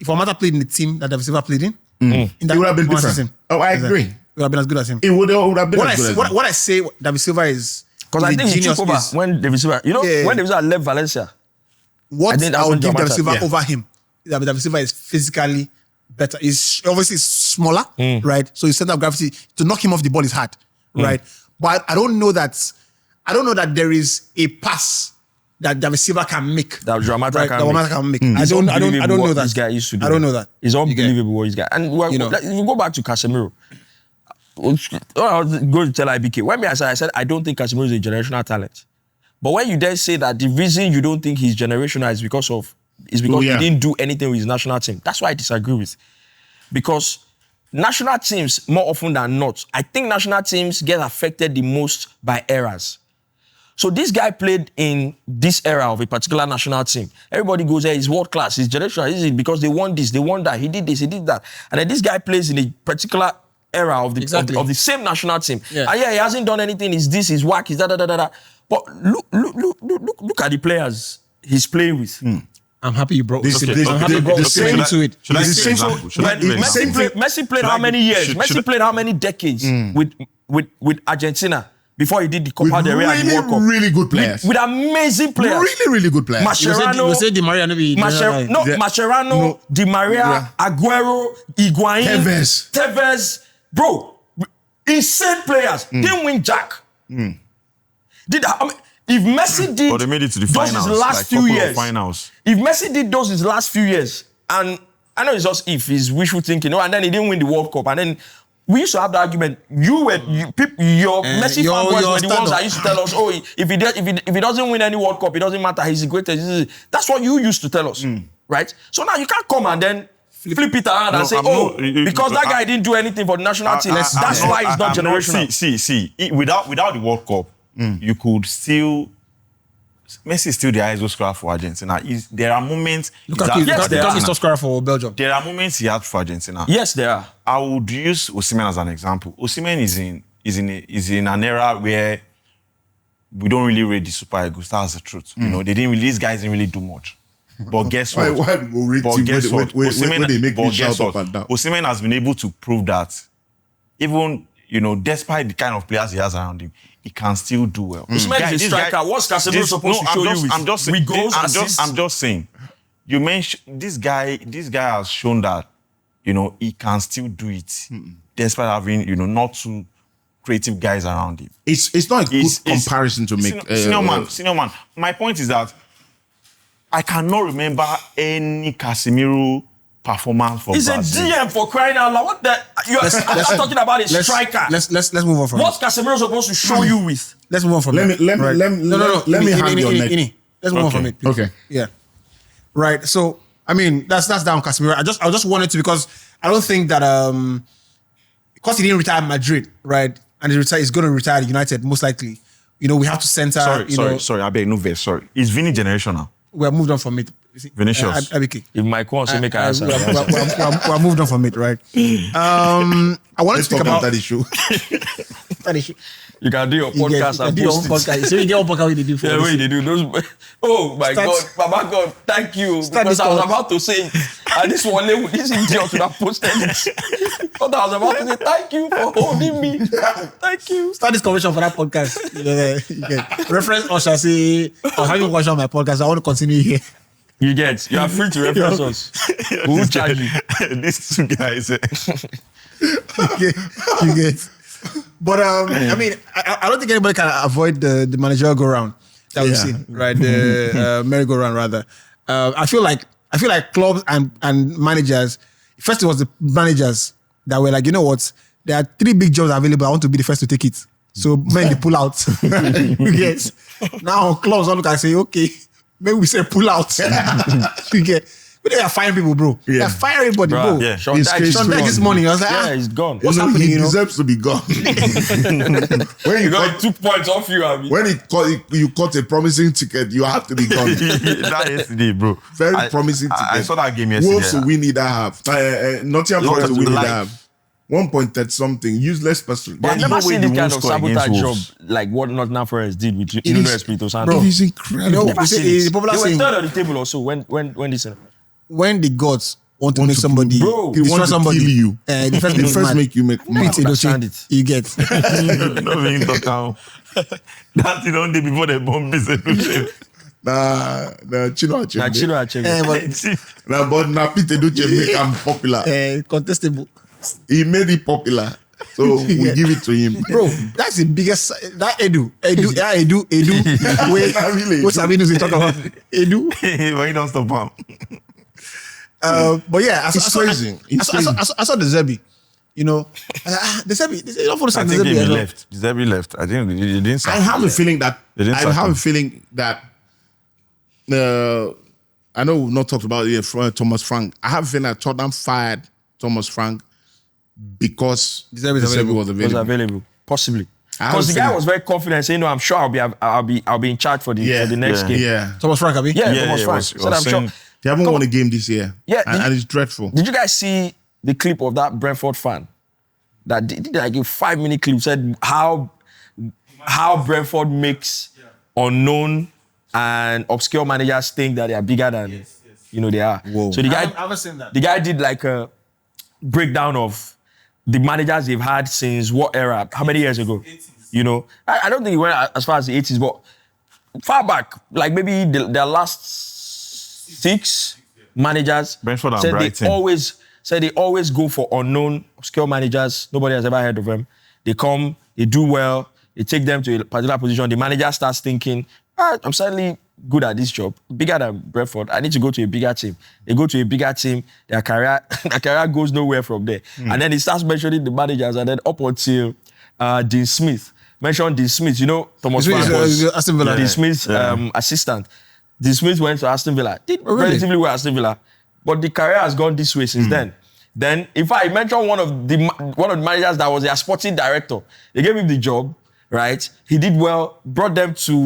If Wamata played in the team that David Silva played in, it would have been different. Oh, I agree. It would have been as good as him. It would have been as good as him. What I say, David Silva is because I think he took over when David Silva. When David Silva left Valencia. What I would give David Silva over him, David Silva is physically better. He's obviously smaller, right? So his center of gravity to knock him off the ball is hard, right? But I don't know that there is a pass that David Silva can make. That Joao Mata can make. I don't know that. This guy used to do. I don't know that. It's unbelievable what he's got. And if you go back to Casemiro, I was going to tell IBK. When I said I don't think Casemiro is a generational talent. But when you then say that the reason you don't think he's generational is because he didn't do anything with his national team. That's why I disagree with. Because national teams, more often than not, I think national teams get affected the most by errors. So this guy played in this era of a particular national team. Everybody goes, hey, he's world class, he's generational. Is it because they won this, they won that, he did this, he did that. And then this guy plays in a particular era of the same national team. Yeah. And he hasn't done anything, he's this, he's whack, he's da. But look at the players he's playing with. I'm happy you brought this. I'm happy you brought the same to it. Should I give you an example? Messi played how many years? Messi played how many decades with Argentina before he did the Copa del Rey and the World Cup? Really good players. With amazing players. Really good players. Mascherano. You say Di Maria Mascherano, Di Maria, Aguero, Higuain, Tevez. Bro, insane players. Didn't win Jack. If Messi did but they made it to the finals, those last few years, if Messi did those his last few years, and I know it's just he's wishful thinking, and then he didn't win the World Cup, and then we used to have the argument. Your Messi fanboys were the ones that used to tell us, oh, if he doesn't win any World Cup, it doesn't matter. He's the greatest. That's what you used to tell us, right? So now you can't come and then flip it around and say, because that guy didn't do anything for the national team. That's why he's not generational. See, without the World Cup, you could still. Messi is still the ISO scorer for Argentina. There are moments. Lukaku is top scorer for Belgium. There are moments he had for Argentina. Yes, there are. I would use Osimhen as an example. Osimhen is in an era where we don't really rate the Super Eagles. That's the truth. These guys didn't really do much. But guess what? Osimhen has been able to prove that even despite the kind of players he has around him, he can still do well. Osimhen is a striker. What's Casemiro supposed to show you with? I'm just saying. You mentioned this guy has shown that he can still do it despite having not too creative guys around him. It's not a good comparison to make. Senior man. My point is that I cannot remember any Casemiro performance for Brazil. He's a DM for crying out loud. What the? I'm talking about a striker. Let's move on from What's Casemiro supposed to show you with? Let's move on from it. Let me hand your neck. Let's move on from it, please. Okay. Yeah. Right. So, I mean, that's down Casemiro. I just wanted to, because I don't think that because he didn't retire at Madrid, right? And he's going to retire at United, most likely. We have to center. Sorry. I beg no verse. Sorry. Is Vini generational? We have moved on from it. Vinicius. If Mike wants to make an answer. We're moved on from it, right? I wanted to talk about that issue. You can do your podcast and post it. So you get what podcast they do for us. What they do. Oh my God, Baba God, thank you. Because I was about to say, and this idiot would have posted it. But I was about to say, thank you for holding me. Thank you. Start this conversation for that podcast. Reference or shall say, I haven't watched on my podcast. I want to continue here. You are free to reference us. Who will charge you? These two guys. You get. But I mean, I don't think anybody can avoid the managerial go round. that we've seen, right? The merry-go-round, rather. I feel like clubs and managers. First, it was the managers that were like, you know what? There are 3 big jobs available. I want to be the first to take it. So men they pull out. Yes. Now clubs all look and say, okay, maybe we say pull out. You get. But they are firing people, bro. Yeah. They are firing everybody, bro. Yeah. Sean Dyche this morning. I was like, he's gone. What's happening? He deserves to be gone. When You got 2 points off you, I mean. when you got a promising ticket, you have to be gone. That yesterday, bro. Very promising ticket. I saw that game yesterday. Wolves will win either half. Nottingham Forest will win either half. 1.30 something. Useless person. But I've there's never no way seen they this kind won't of score against sabotage job Wolves. like what Nottingham Forest did with is- Nuno Espirito Santo. It is incredible. You know, the popular They were saying, third on the table also when this. when the gods want to make somebody Bro, they destroy want to somebody, kill you. the first They first make you make Pete mad. understand Edochie, it. you get. No being talk now. That's the only day before the bomb is Nah, Chino Achebe. Nah, Chino Achebe. But Pete Edochie make him popular. Contestable. He made it popular. So we give it to him. Bro, that's the biggest. That Edu. Wait, Really? what's Sabinus we talk about? Edu. Why you don't stop him? But yeah, It's crazy. It's crazy. I saw the Zerbi. You know, the Zerbi. They don't follow I the think Zerbi. he left. Zerbi left. I think he didn't I start. have a feeling that They didn't sack him. I know we've not talked about it from Thomas Frank. I have a feeling that Tottenham fired Thomas Frank because De Zerbi De Zerbi was was Was available. available, possibly. I have Because a the guy feeling- was very confident, saying, "No, I'm sure I'll be in charge for the next game." Yeah. Thomas Frank, Abi. Yeah, Yeah, Thomas yeah, Frank. was- Said, was I'm sure. saying- They haven't Come won a on. game this year. Yeah, And it's dreadful. Did you guys see the clip of that Brentford fan that did like a 5-minute clip said how Brentford makes unknown and obscure managers think that they are bigger than they are. Whoa. So the guy, I haven't seen that. the guy did like a breakdown of the managers they've had since what era? How many years ago? 80s. You know, I don't think he went as far as the 80s, but far back, like maybe their last 6 managers Brentford and said Brighton. they always go for unknown, obscure managers. Nobody has ever heard of them. They come, they do well, they take them to a particular position. The manager starts thinking, I'm certainly good at this job, bigger than Brentford. I need to go to a bigger team. They go to a bigger team, their career goes nowhere from there. And then he starts mentioning the managers, and then up until Dean Smith. Mentioned Dean Smith, Thomas Frank was Aston Villa. Dean Smith's assistant. Dean Smith went to Aston Villa. Did really? relatively well at Aston Villa. But the career has gone this way since then. Then, in fact, I mentioned one of the managers that was their sporting director. They gave him the job, right? He did well, brought them to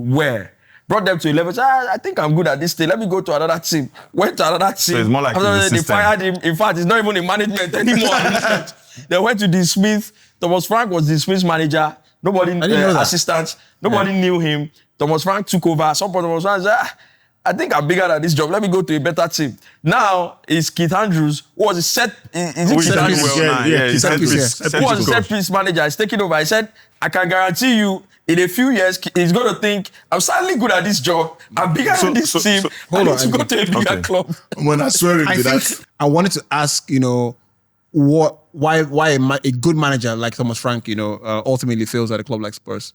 where? Brought them to 11. Said, I think I'm good at this thing. Let me go to another team. Went to another team. So it's more like After he's the they system. fired him. In fact, it's not even in management anymore. They went to Dean Smith. Thomas Frank was Dean Smith's manager. Nobody, didn't know that. assistant. Nobody knew him. Thomas Frank took over. Some point Thomas Frank said, I think I'm bigger than this job. Let me go to a better team. Now it's Keith Andrews, who was a set. Is it Keith Andrews? He's set piece, Who was a set piece manager? He's taking over. I said, I can guarantee you, in a few years, he's going to think, I'm certainly good at this job. I'm bigger than this team. I need to go to a bigger club. When I swear I to that, think I wanted to ask, why a good manager like Thomas Frank, ultimately fails at a club like Spurs.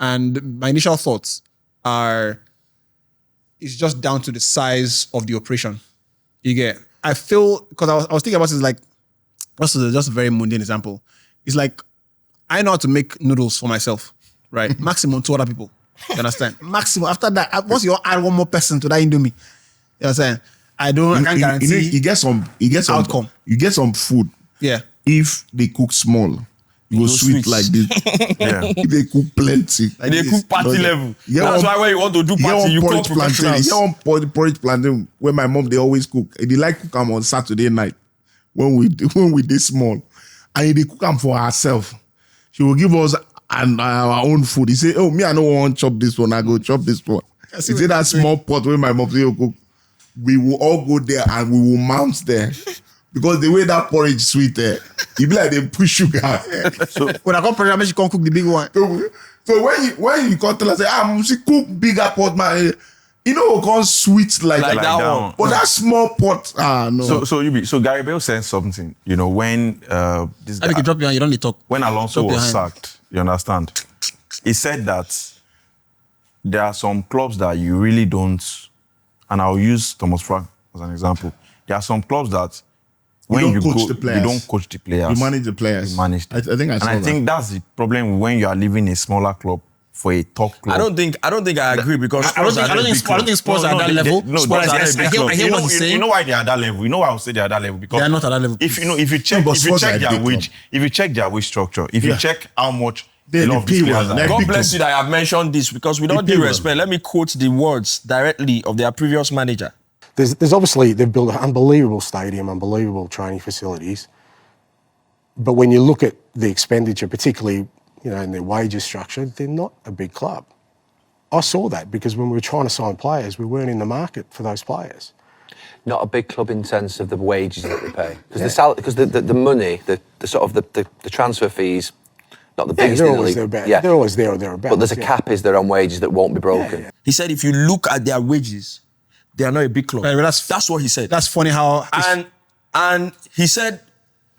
And my initial thoughts are, it's just down to the size of the operation. You get, I feel, because I was thinking about this, like, just a very mundane example. It's like, I know how to make noodles for myself, right? Maximum 2 other people. You understand? Maximum. After that, once you add one more person to that Indomie, you understand? I can't guarantee. you get some outcome. You get some food. Yeah. If they cook small, you go sweet sweet. like this. If they cook plenty, They cook party level. Yeah, That's why when you want to do party, you call professionals. Porridge plantain where my mom they always cook. They like cook them on Saturday night when we dey small, and they cook them for herself. She will give us our own food. He say, "Oh, me I don't want to chop this one. I go chop this one." He say that small pot where my mom say cook. We will all go there and we will mount there. Because the way that porridge sweet, it be like they put sugar. So when I come program, she can't cook the big one. So when you come tell her, say, she cook bigger pot, man. It can't sweet like that that one. one. But that small pot, no. So Gary Bale said something. When this I guy, can drop you and you don't need to talk. when Alonso Drop your was hand. sacked, you understand? He said that there are some clubs that you really don't, and I'll use Thomas Frank as an example. There are some clubs that when you coach go, the players. you don't coach the players. You manage the players. You manage them. I think I saw And I that. think that's the problem when you are leaving a smaller club for a top club. I don't think I agree because I don't think Spurs are at that level. Spurs, yes, I hear what he's saying. You know why they are at that level? You know why I would say they are at that level? Because They are not at that level. If you check but Spurs are a their big wage, club. if you check their wage structure, if you check how much They- a lot the of these P1, players are. like- God big bless club. you that I have mentioned this because with all Big due club. respect, let me quote the words directly of their previous manager. There's obviously, they've built an unbelievable stadium, unbelievable training facilities. But when you look at the expenditure, particularly, in their wages structure, they're not a big club. I saw that because when we were trying to sign players, we weren't in the market for those players. Not a big club in sense of the wages that they pay. Because the money, the sort of the transfer fees, not the biggest they're in the always league. there, they're always there or thereabouts. But there's a cap, is there, on wages that won't be broken. He said if you look at their wages, they are not a big club. Right, well, that's what he said. That's funny how... And he said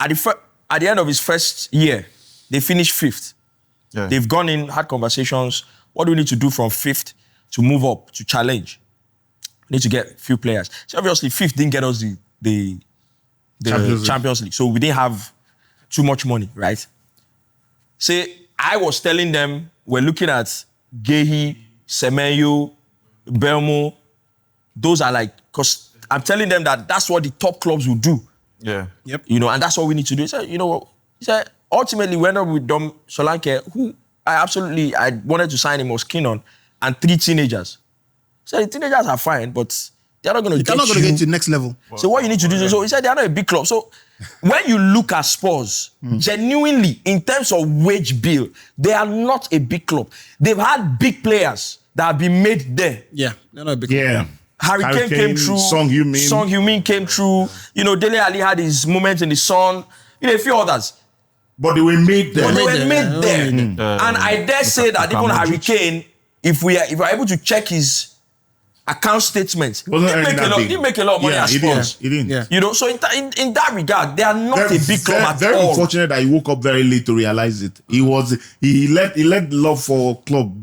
at the end of his first year, they finished 5th. Yeah. They've gone in, had conversations. What do we need to do from 5th to move up, to challenge? We need to get a few players. So obviously 5th didn't get us the Champions League. So we didn't have too much money, right? Say, I was telling them, we're looking at Gehi, Semenyo, Belmo. Those are because I'm telling them that that's what the top clubs will do. Yeah. Yep. And that's what we need to do. He said, he said, ultimately, we ended up with Dom Solanke, who I wanted to sign him, was keen on, and 3 teenagers. So the teenagers are fine, but they're not going to get you. They're not going to get to the next level. So what you need to do, so he said they're not a big club. So when you look at Spurs, genuinely, in terms of wage bill, they are not a big club. They've had big players that have been made there. Yeah, they're not a big club. Yeah. Harry Kane came through. Song Heung-min came through. Dele Alli had his moment in the sun. A few others. But they were made there. But they were made there. And I dare say that even Harry Kane, if we are able to check his account statements, he didn't make a lot of money at Spurs. He didn't. Yeah. So in that regard, they are not a big club at very all. unfortunate that he woke up very late to realize it. He let love for club,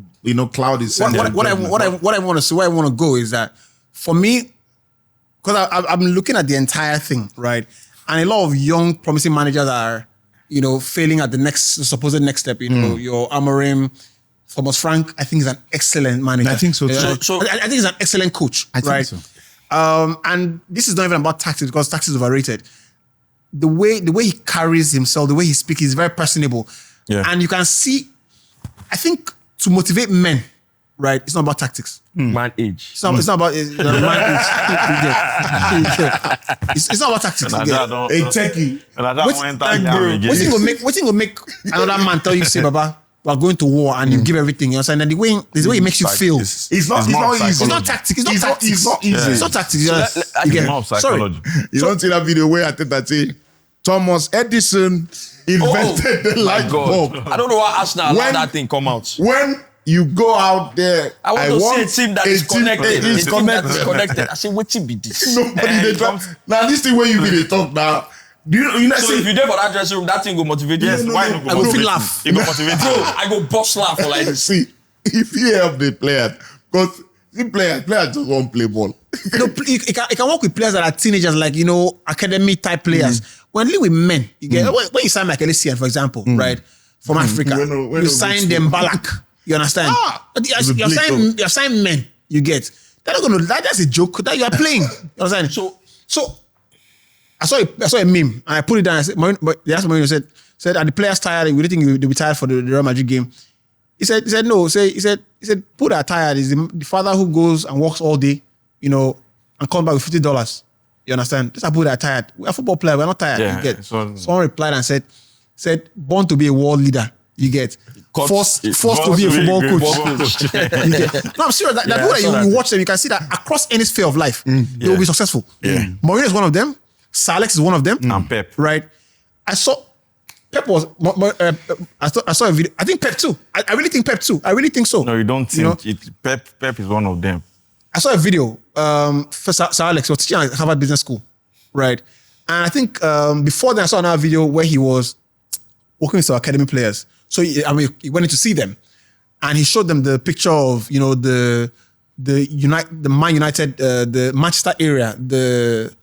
cloud his sense. What I want to say, where I want to go is that for me, because I'm looking at the entire thing, right? And a lot of young, promising managers are, failing at the supposed next step. Your Amorim, Thomas Frank, I think is an excellent manager. I think so too. I think he's an excellent coach, right? Think so. And this is not even about tactics because tactics is overrated. The way he carries himself, the way he speaks, he's very personable. Yeah. And you can see, I think, to motivate men, right? It's not about tactics. Man age. It's not about man age. It's not about tactics. And A techie. What's going to make another man tell you, say, Baba, we're going to war and you give everything, you understand? And the way it makes you feel. It's not easy. It's not tactics. It's not tactics. It's not easy. It's not tactics. It's more psychology. You don't see that video where I think that say Thomas Edison invented the light bulb. I don't know why Arsenal allowed that thing come out. When you go out there, I want to see a team that is connected. It's connected. I say, what team be this? Nobody they talk. Now this thing where you be they talk now. So if you there for that dressing room, that thing go motivate you. Yes, why not? I will feel laugh. You go motivate you. I go bust laugh for like this. See, if you help the players, because the players just won't play ball. It can work with players that are teenagers, like, academy type players. When you live with men, you get when you sign like Elysian, for example, right, from Africa, you sign them Balak. You understand? You're signing men. You get they're not gonna. That's a joke that you are playing. You understand? So I saw a meme and I put it down. I said, they asked Mourinho, said, are the players tired? We didn't think they'll be tired for the Real Madrid game. He said no. He said put that tired is the father who goes and works all day, and comes back with $50. You understand? Just put that tired. We're a football player. We're not tired. Yeah, you get. Someone replied and said born to be a world leader. You get. Forced to be a football coach. You get. No, I'm serious. That people that you watch them, you can see that across any sphere of life, they will be successful. Yeah. Mourinho is one of them. Sir Alex is one of them. And Pep. Right? I saw Pep was. I saw a video. I think Pep too. I really think Pep too. I really think so. No, you don't think it. Pep is one of them. I saw a video for Sir Alex. He was teaching at Harvard Business School, right? And I think before then I saw another video where he was working with some academy players. So he went in to see them, and he showed them the picture of the Man United, the Manchester area, the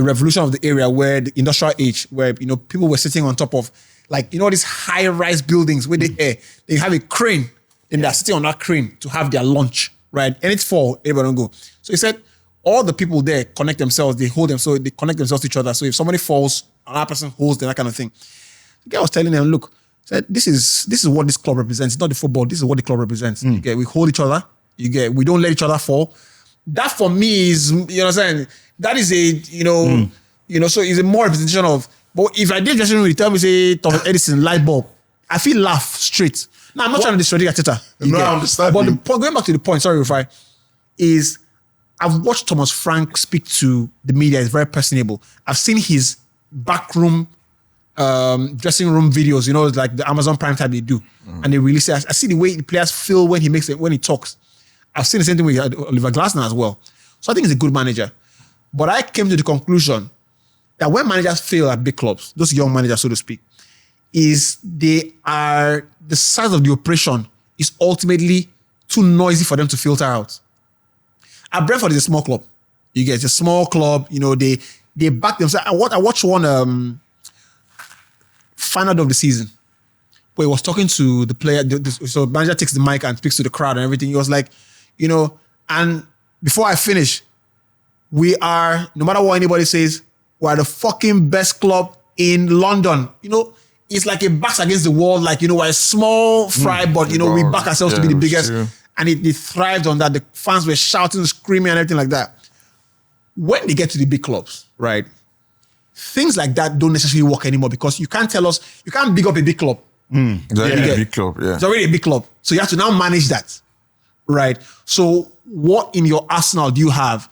revolution of the area where the industrial age, where people were sitting on top of these high-rise buildings where they have a crane and they're sitting on that crane to have their lunch, right? And it's for everybody don't go. So he said all the people there connect themselves, they hold them, so they connect themselves to each other. So if somebody falls, another person holds them, that kind of thing. The guy was telling them, look, said this is what this club represents. It's not the football. This is what the club represents. You get, we hold each other. We don't let each other fall. That for me is, what I'm saying, that is a, so it's a more representation of, but if I did just tell me, say, Thomas Edison, light bulb, I feel laugh straight. Now, I'm not trying to discredit Arteta. No, I understand. But the point, going back to the point, sorry, Rufai, is I've watched Thomas Frank speak to the media. It's very personable. I've seen his backroom, dressing room videos, like the Amazon Prime Time they do. And they release it. I see the way the players feel when he talks. I've seen the same thing with Oliver Glasner as well. So I think he's a good manager. But I came to the conclusion that when managers fail at big clubs, those young managers, so to speak, is the size of the operation is ultimately too noisy for them to filter out. At Brentford is a small club. It's a small club. They back themselves. I watched one final of the season where he was talking to the player. So the manager takes the mic and speaks to the crowd and everything. He was like, and before I finish, we are, no matter what anybody says, we're the fucking best club in London. It's like a backs against the wall, we're a small fry, but we back ourselves to be the biggest. True. And it thrived on that. The fans were shouting, screaming, and everything like that. When they get to the big clubs, right, things like that don't necessarily work anymore because you can't big up a big club. It's already a big club, yeah. It's already a big club. So you have to now manage that, right? So what in your arsenal do you have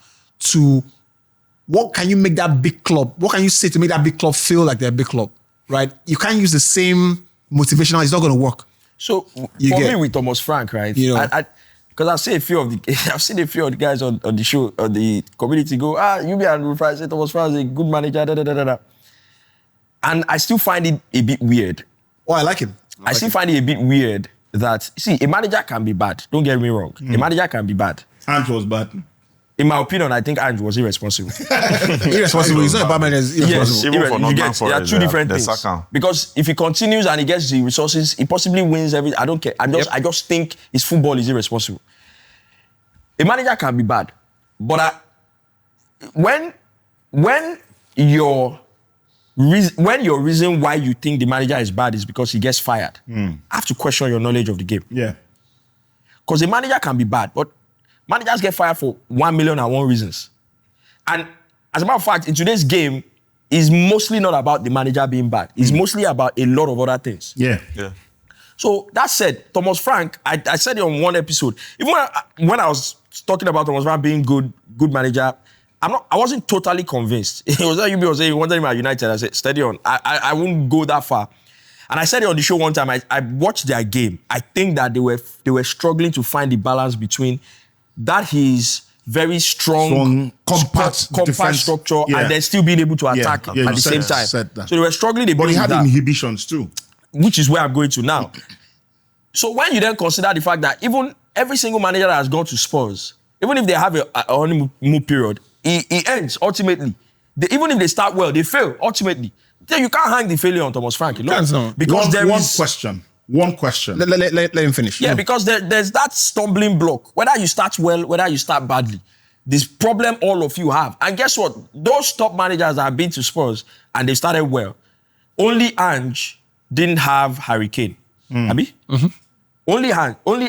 what can you make that big club, what can you say to make that big club feel like they're a big club, right? You can't use the same motivational, it's not going to work. So for me with Thomas Frank, right? Because I've seen a few of the guys on the show, on the community go, you be and Rufai say Thomas Frank is a good manager, And I still find it a bit weird. Oh, I like him. I still find it a bit weird that, a manager can be bad. Don't get me wrong. A manager can be bad. Ange was bad. In my opinion, I think Ange was irresponsible. Irresponsible. He's not a bad manager. He's irresponsible. Yes, there are two different things. Because if he continues and he gets the resources, he possibly wins everything. I don't care. I just think his football is irresponsible. A manager can be bad, but when your reason why you think the manager is bad is because he gets fired, I have to question your knowledge of the game. Yeah. Because a manager can be bad, but managers get fired for 1,000,001 reasons. And as a matter of fact, in today's game, it's mostly not about the manager being bad. It's mostly about a lot of other things. Yeah. So that said, Thomas Frank, I said it on one episode. Even when I was talking about Thomas Frank being good manager, I wasn't totally convinced. It was like you was saying, one time at United, I said, steady on. I wouldn't go that far. And I said it on the show one time, I watched their game. I think that they were struggling to find the balance between that his very strong compact structure and then still being able to attack at the same time. So they were struggling a bit. But he had inhibitions too. Which is where I'm going to now. So when you then consider the fact that even every single manager that has gone to Spurs, even if they have a honeymoon period, it ends ultimately. Even if they start well, they fail ultimately. Then you can't hang the failure on Thomas Frank. Because One question. Let him finish. Yeah, because there's that stumbling block. Whether you start well, whether you start badly. This problem all of you have. And guess what? Those top managers that have been to Spurs and they started well, only Ange didn't have Harry Kane. Abi? Mm-hmm. Only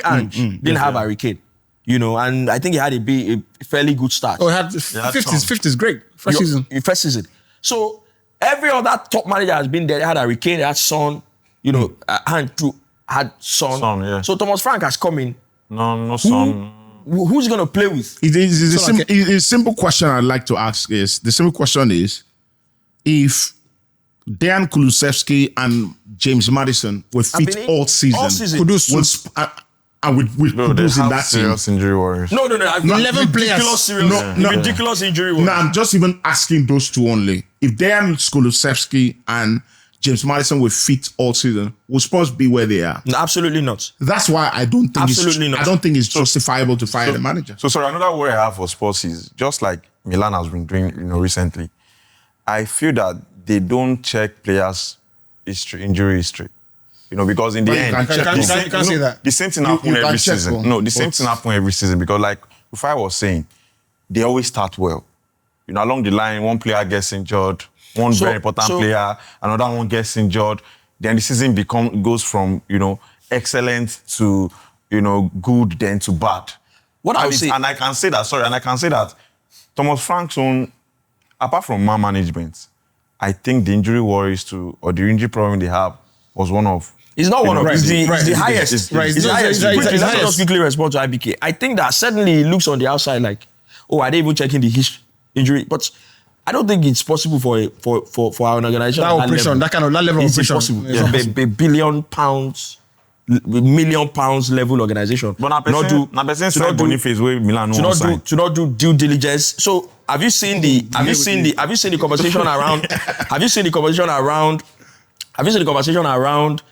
Ange didn't have Harry Kane. And I think he had a fairly good start. Oh, he had 50s, great. First season. So every other top manager has been there. They had Harry Kane, they had Son, had Son. Yeah. So Thomas Frank has come in. No Son. Who's going to play with? The simple question I'd like to ask is, if Dejan Kulusevski and James Maddison were fit all season. With Kudus in that serious injury worries. No. 11 players. Ridiculous injury worries. No, I'm just even asking those two only. If Dejan Kulusevski and James Maddison were fit all season, will Spurs be where they are? No, absolutely not. That's why I don't think Not. I don't think it's justifiable to fire the manager. So sorry, another worry I have for Spurs is just like Milan has been doing, recently. I feel that they don't check players' history, injury history. Because in the end, you can't say that. The same thing happens every season. No, the same thing happens every season because, like Rufai was saying, they always start well. Along the line, one player gets injured, very important player, another one gets injured. Then the season goes from excellent to good, then to bad. And I can say that Thomas Frank's own, apart from man management, I think the injury worries or the injury problem they have was one of. It's not one of Right. it's the highest. It's the highest. Let me just quickly respond to IBK. I think that certainly it looks on the outside like, are they even checking the injury? But I don't think it's possible for our organization. That operation, that level of it's operation. impossible. It's not A £1 billion, £1 million level organization. But now person said Boniface where Milan won't sign. To not do due diligence. So have you seen the conversation around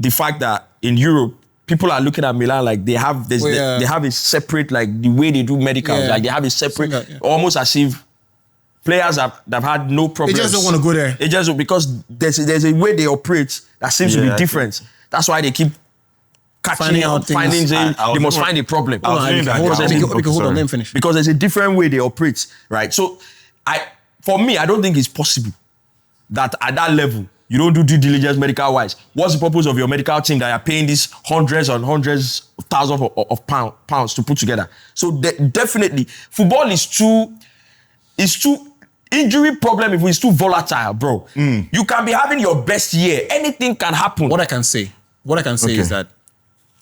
the fact that in Europe people are looking at Milan like they have they have a separate, like the way they do medicals, like they have a separate, almost as if players that have had no problems. They just don't want to go there. It just because there's a way they operate that seems to be different. That's why they keep finding things. They must find a problem. Hold on, let me finish. Because there's a different way they operate, right? So, for me, I don't think it's possible that at that level, you don't do due diligence medical-wise. What's the purpose of your medical team that you're paying these hundreds and hundreds of thousands of pounds to put together? So, definitely, football is too injury problem if it's too volatile, bro. You can be having your best year. Anything can happen. What I can say is that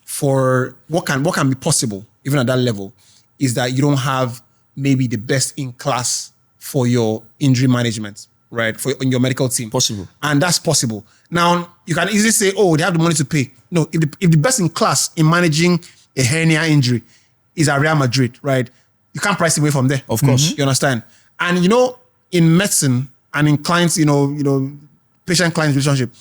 for what can be possible, even at that level, is that you don't have maybe the best in class for your injury management, right? In your medical team. Possible. And that's possible. Now, you can easily say, they have the money to pay. No, if the best in class in managing a hernia injury is at Real Madrid, right? You can't price it away from there. Of course. You understand? And in medicine and in clients, patient-client relationship,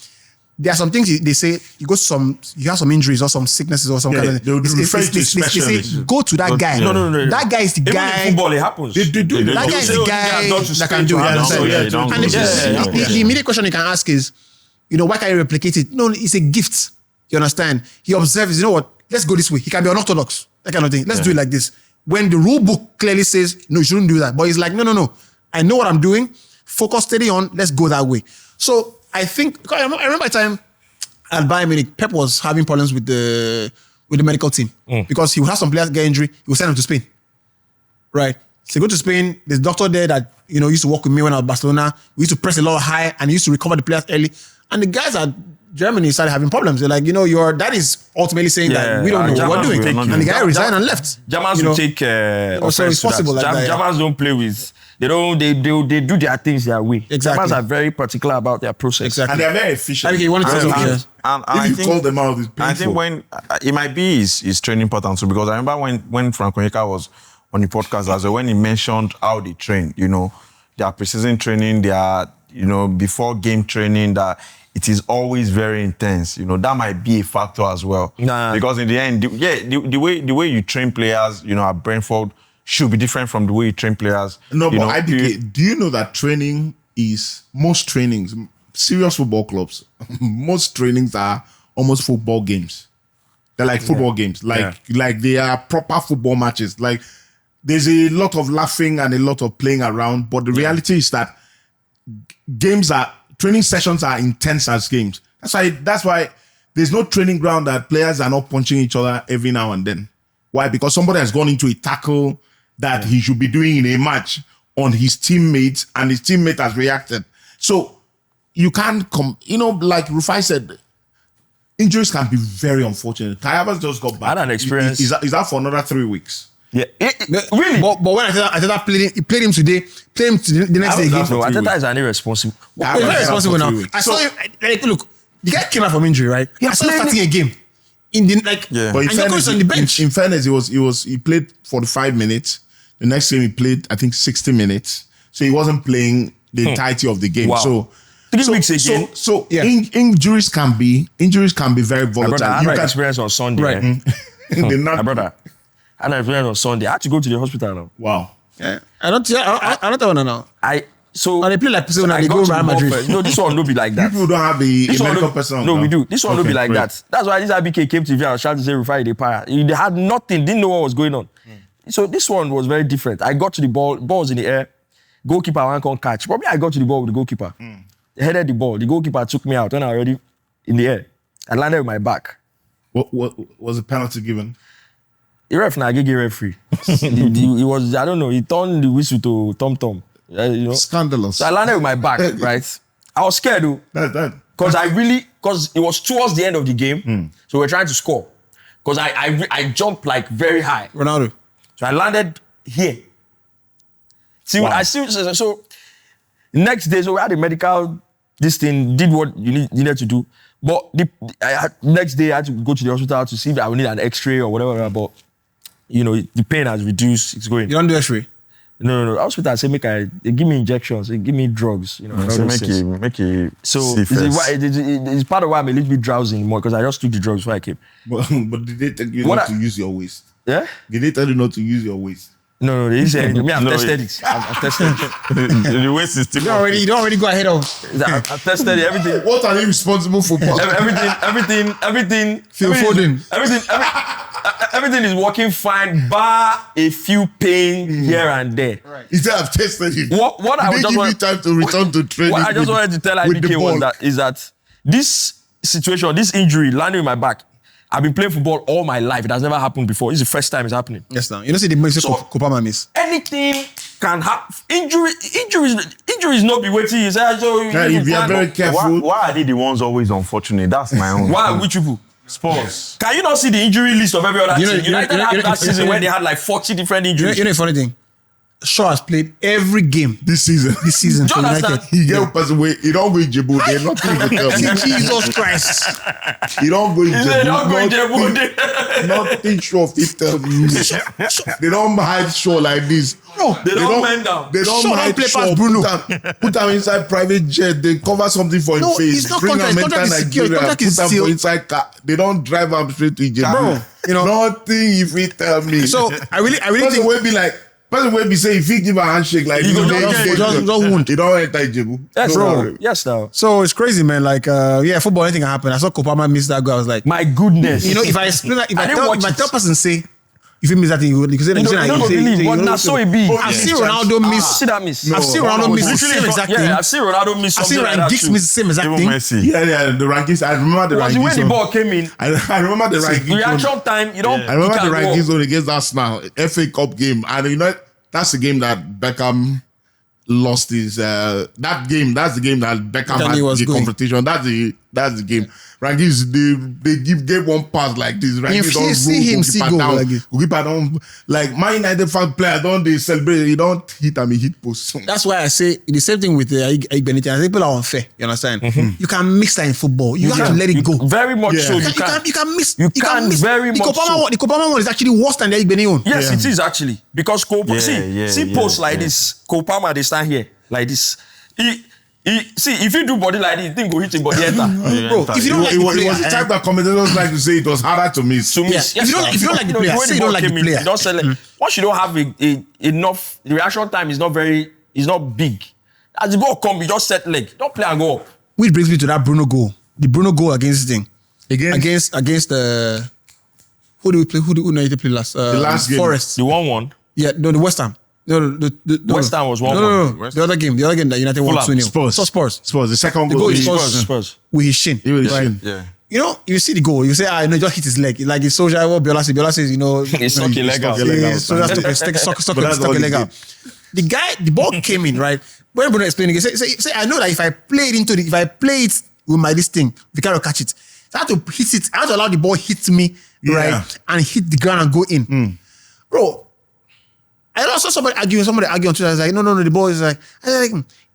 there are some things they say, you have some injuries or some sicknesses or some kind of thing. They say, go to that guy. No. That guy is the guy. Even in football, it happens. That guy is the guy that can do it. The immediate question you can ask is, why can't you replicate it? No, it's a gift. You understand? He observes, let's go this way. He can be unorthodox, that kind of thing. Let's do it like this. When the rule book clearly says, no, you shouldn't do that. But he's like, no. I know what I'm doing. Focus steady on, let's go that way. So I think, I remember a time at Bayern Munich, Pep was having problems with the medical team because he would have some players get injury, he would send them to Spain. Right? So go to Spain, there's a doctor there that, used to work with me when I was at Barcelona. We used to press a lot high and he used to recover the players early. And the guys at Germany started having problems. They're like, your dad is ultimately saying that we don't know what we're doing. And the guy resigned and left. Germans will take so it's possible like that. Germans don't play with. They do their things their way. Exactly. Germans are very particular about their process. Exactly. And they're very efficient. I mean, you wanted to if you call them out, it's painful. I think when it might be his training important too, because I remember when Frank Onyeka was on the podcast as well, when he mentioned how they train, their precision training, their before game training, that it is always very intense. That might be a factor as well. Because in the end, the way you train players, at Brentford should be different from the way you train players. No, but IBK, do you know that training is, most trainings, serious football clubs, most trainings are almost football games. They're like football games. Like they are proper football matches. Like there's a lot of laughing and a lot of playing around, but the reality is that training sessions are intense as games. That's why there's no training ground that players are not punching each other every now and then. Why? Because somebody has gone into a tackle that he should be doing in a match on his teammates and his teammate has reacted. So you can't like Rufai said, injuries can be very unfortunate. Kai Havertz just got back. I had an experience. He's out for another 3 weeks. Yeah, really. But when Arteta played him today, played him the next day again. No, Arteta is an irresponsible. He's very responsible now. I saw him. Look, the guy came out from injury, right? I saw him starting a game. But in and fairness, on the bench. In fairness, he played 45 minutes. The next game he played, I think, 60 minutes. So he wasn't playing the entirety of the game. Wow. So 3 weeks again. So injuries can be very volatile. My brother, I had You an can- experience on Sunday. Right. My brother, I had an experience on Sunday. I had to go to the hospital now. Wow. Yeah. I don't want to know. So they play like people I they got go to Real the ball Madrid. first. No, this one no be like that. People don't have a This one medical no- person. No, we do. This one no be like right. that. That's why this IBK came to the video and shouted to say Rufai they para. They had nothing, didn't know what was going on. So this one was very different. I got to the ball was in the air. Goalkeeper I can't catch. Probably I got to the ball with the goalkeeper. They headed the ball. The goalkeeper took me out when I already in the air. I landed with my back. What was the penalty given? The ref now gave referee. He was, I don't know, he turned the whistle to tom-tom. You know? Scandalous. So I landed with my back, right? I was scared though. Because it was towards the end of the game. So we're trying to score. Because I jumped like very high. Ronaldo. So I landed here. See, Wow. so next day, so we had a medical, this thing, did what you needed to do. But next day, I had to go to the hospital to see if I would need an x-ray or whatever. But, you know, the pain has reduced. It's going. You don't do x-ray? No. Hospital, I say, they give me injections, they give me drugs. You know, So make you so see first. it's part of why I'm a little bit drowsy anymore because I just took the drugs before I came. But did they tell you not to use your waist? Yeah? Did they tell you not to use your waist? No, they didn't say anything. Me, I've No, tested it. I've tested it. The waist is still You don't already go ahead of. I've tested it. Everything. What are they responsible for? Everything. Phil Foden. Everything is working fine, bar a few pain here and there. Right. He said, I've tested it. What I Did just they give you want time to return to training? What I just wanted to tell with the IBK ball? is that this situation, this injury landing in my back, I've been playing football all my life. It has never happened before. It's the first time it's happening. Yes, now. You know, see the Messi So- Kopama miss. Anything can happen. Injuries not be waiting. You say, so Yeah, if you are very careful. Why are they the ones always unfortunate? That's my own. Why? Which people? Spurs. Can you not see the injury list of every other You know- team? you know- United you know- had you know- that season where they had like 40 different injuries. You know the funny thing? Shaw has played every game This season. for Don't United. understand. He get person way. He don't go in Djibouti. They nothing to tell me. Jesus Christ. He don't go in They don't go in Djibouti. Djibouti. Nothing sure fit tell me. They don't hide show like this. No, They don't bend down. They don't Shaw don't hide play show. past Bruno. Put him inside private jet. They cover something for No, his face. it's not Bring contract. him Contract enter is secure. Nigeria. Contract Put is him sealed. for inside car. They don't drive him straight to Djibouti. Bro, you know. Nothing if he tell me. So I really person think will be like. Person will be saying if he give a handshake like He this, go they just wound. He don't enter Djibouti. Yes, No. now. Yes, now. so. It's crazy, man. Like, football, anything can happen. I saw Kopama miss that goal. I was like, My goodness. you know, if I explain that, if I I didn't tell, watch if I it. tell person say, if you miss that thing, you say that. You don't believe, but now so it be. I've seen Ronaldo miss. See that miss? I've seen Ronaldo miss the Literally, same exact thing. yeah, I've seen Ronaldo miss I've seen something like Ryan that Giggs too. miss the same exact Even thing. Messi. Yeah, the rankings. I remember the Was it when rankings. the ball came in? I remember the rankings. Reaction time, you don't. I remember the you can't rankings go. on against Arsenal, FA Cup game, and you know that's the game that Beckham lost his. That game, that's the game that Beckham Italy had was the going. confrontation. That's the game. Rankings they gave one pass like this. Rankings you see him see goal down. like this. Goalkeeper don't like Man United fan player don't they celebrate? He don't hit and he hit post. That's why I say the same thing with Benitez. I think people are unfair. You understand? You can mix that in football. You have to let it go. Very much so. You can miss. You can miss. very the much Kopama so. one, the Kopama one is actually worse than the Benitez one. Yes, it is actually because see posts like yeah. this. Kopama they stand here like this. See if you do body like this, thing go hit him body enter. Bro, if you don't like It the was player, the type that commentators like to say it was harder to miss. To miss. Yeah, if you don't like the player, when say you don't like the ball came in, player. you don't sell it. Once you don't have enough, the reaction time is not big. As the ball come, you just set leg. Don't play and go up. which brings me to that Bruno goal. The Bruno goal against this thing. Against Who do we play? Who did they play last? the last game. Forest. The 1-1. Yeah, no, the West Ham. No, West Ham was 1-1. No. The other game that United won 2-0. Spurs. The second The goal. goal is Spurs. with his shin. With his right? shin. Yeah. You know, you see the goal, you say, no, just hit his leg. Like it's Solskjaer, what Biola says, you know. It's stuck your leg out. So that's stuck But that's your all he leg out. The ball came in, right? When Bruno explained it, he say, I know that if I play it with my this thing, we cannot catch it. So I have to hit it. I have to allow the ball hit me, right? And hit the ground and go in. Bro, I saw somebody arguing on Twitter. I was like, no, the ball is like,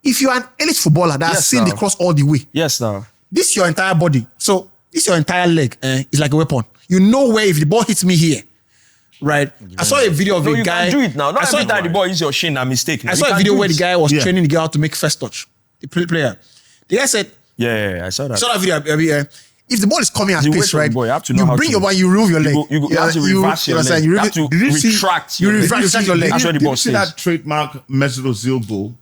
if you're an elite footballer that has seen the cross all the way, Yes, now. this is your entire body. So this is your entire leg. It's like a weapon. You know where if the ball hits me here, right? I saw a video of No, a you guy. can do it now. Not I saw every time the ball is your shin, a mistake. I saw a video where the guy was training the guy how to make first touch. The player. The guy said, Yeah, I saw that. saw that video. If the ball is coming at You pace, wait right? for the ball, you have to know how bring to- your ball, you remove your leg. You have to reverse your leg. You You have to retract You your leg. retract your leg. That's where the Did ball you see stays. that trademark Messi Ozil goal?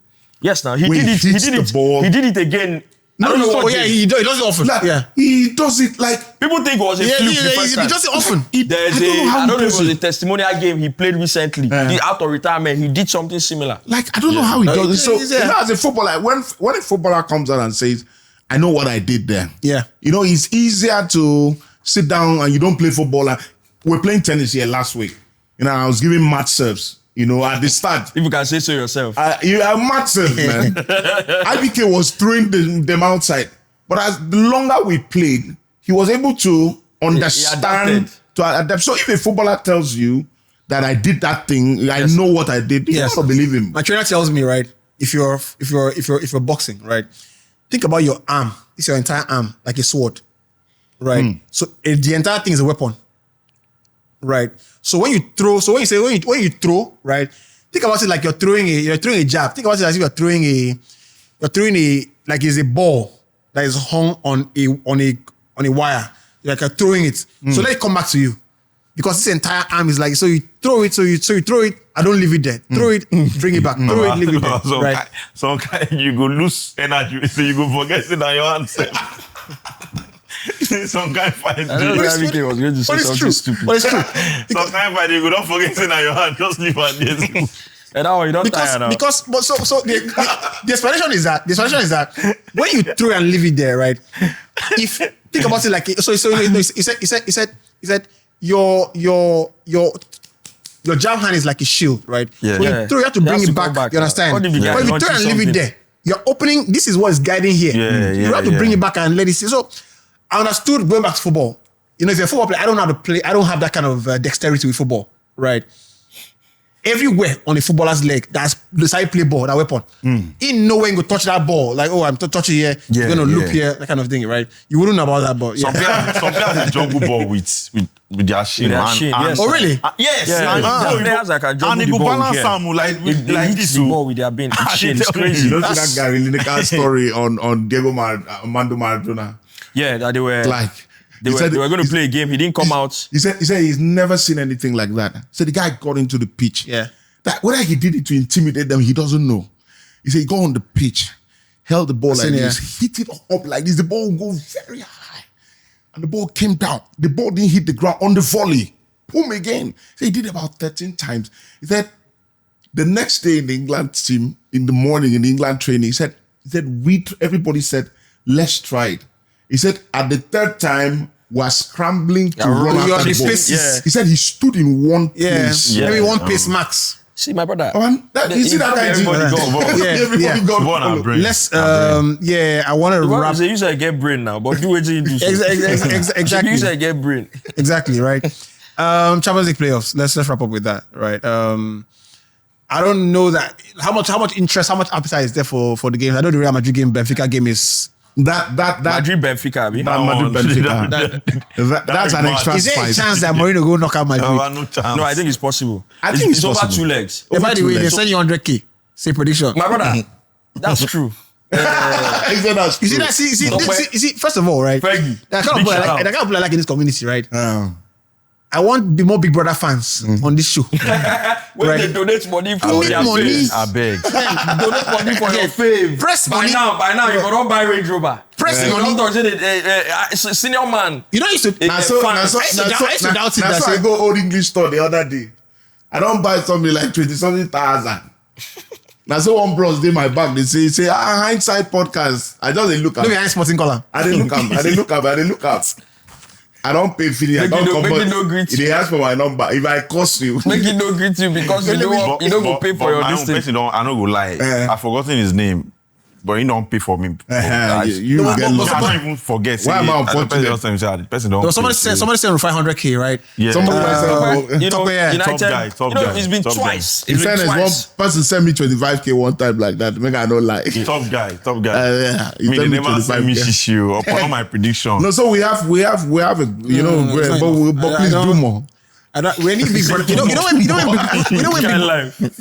Yes, now he When did he it. He hits did the it. ball. He did it again. I don't know what. Oh yeah, he does it often. Like, Yeah. he does it like People think it was a Yeah, fluke he the first time. does it often. There's I don't know how I he don't know if it does was a it. testimonial game he played recently. The out of retirement, he did something similar. Like I don't know how he does it. So yeah. you know, as a footballer, when a footballer comes out and says, "I know what I did there," Yeah. you know, it's easier to sit down and you don't play football. Like, we're playing tennis here last week. You know, I was giving match serves. You know, at the start, If you can say so yourself. you are match serves, man. IBK was throwing them outside, but as the longer we played, he was able to understand adapted. to adapt. So if a footballer tells you that I did that thing, I know what I did, you Yes. don't believe him. My trainer tells me, right, if you're boxing, right, think about your arm. It's your entire arm, like a sword, right? So the entire thing is a weapon, right? So when you throw, when you throw, right, think about it like you're throwing a jab. Think about it as if you're throwing a like it's a ball that is hung on a wire. Like you're throwing it. So let it come back to you. Because this entire arm is like, so you throw it, so you throw it, I don't leave it there. Throw it, bring it back. Throw it, leave it there. Right? Some kind, you go lose energy, so you go forget it on your answer. Some kind fight. I don't know if IBK was going to say But it's something true. stupid. But it's true. Some kind fight, you go don't forget it on your hand, just leave it there. And now you don't tire now. Because the explanation is that when you throw and leave it there, right? If think about it like he said your jab hand is like a shield, right? Yeah. When you throw, you have to bring it come back. back You now. understand? What if the guy But if you launches throw and leave it something? there, you're opening. This is what is guiding here. You have to bring it back and let it see. So I understood going back to football. You know, if you're a football player, I don't know how to play. I don't have that kind of dexterity with football, right? Everywhere on a footballer's leg, that's the side play ball, that weapon. In no way you go touch that ball. Like, oh, I'm touching here, you're gonna loop here, that kind of thing, right? You wouldn't know about that, but Some players juggle ball with their shin. With their shin, yes. Oh, really? Yes. Yeah, and, there are players that can juggle and they the go ball balance here. some like They hit this. the ball with their bin. It's shit, it's You crazy. know that Gary Lineker story on Diego Armando Maradona? Yeah, that they were Like, they he were said- going to play a game. He didn't come out. He said he's never seen anything like that. So the guy got into the pitch. Yeah. That whether he did it to intimidate them, he doesn't know. He said he got on the pitch, held the ball like seen it, this, hit it up like this. The ball will go very high. And the ball came down. The ball didn't hit the ground on the volley. Boom again. So he did it about 13 times. He said the next day in the England team, in the morning in the England training, he said everybody said, let's try it. He said at the third time, we're scrambling to run you're after the the ball. spaces. He said he stood in one place. Maybe one pace max. See, my brother. You see that guy? Everybody go ball. Everybody got Ball and brain. Let's I want to Well, wrap you say get brain now, but do what you do. exactly. You say get brain. Exactly, right? Champions League playoffs. Let's wrap up with that, right? I don't know that how much interest, how much appetite is there for the games. I know the Real Madrid game, Benfica game is that Madrid Benfica, abi? Madrid Benfica. That's an extra Is there a spice. chance that Mourinho go knock out Madrid? No chance. No, I think it's possible. I think it's over possible. 2 legs. Yeah, by the way, they legs. send you 100K. Say prediction. My brother, that's true. He said that's You see true. that? See, first of all, right? Fergie. That kind of Big people shout out. that kind of people I like in this community, right? I want more Big Brother fans on this show. When they donate money for Donate their money. face. I beg. Donate money for your fave. Press By money. now, you don't buy Range Rover. Press You money. don't touch it. Senior man. You know, you used to. Now so I used to doubt it. I go Old English store the other day. I don't buy something like 20-something thousand. Now so one bros dey my back. They say hindsight podcast. I just dey look No, at. behind sporting color. I dey look at. I don't pay fee. I Make don't you no- come. make you no greet They ask for my number. If I cost you, Make it no greet you because you don't go pay for your my own distance. person I don't go lie. I've forgotten his name. But he don't pay for me. you No, get but- lost. I don't even forget. Why am I unfortunate? The person don't. No, somebody said 500K, right? Yeah. Somebody might say, You know, Top guy. United, Top guy. it's been Top guy. twice. in It's been fairness, twice. one person sent me 25K one time like that. Make I don't lie. Top guy. Yeah, he Me, they sent me never send me 25K. shishu upon my prediction. No, so we have a you know, it's not enough. but I please don't- do more. We need Big Brother. You know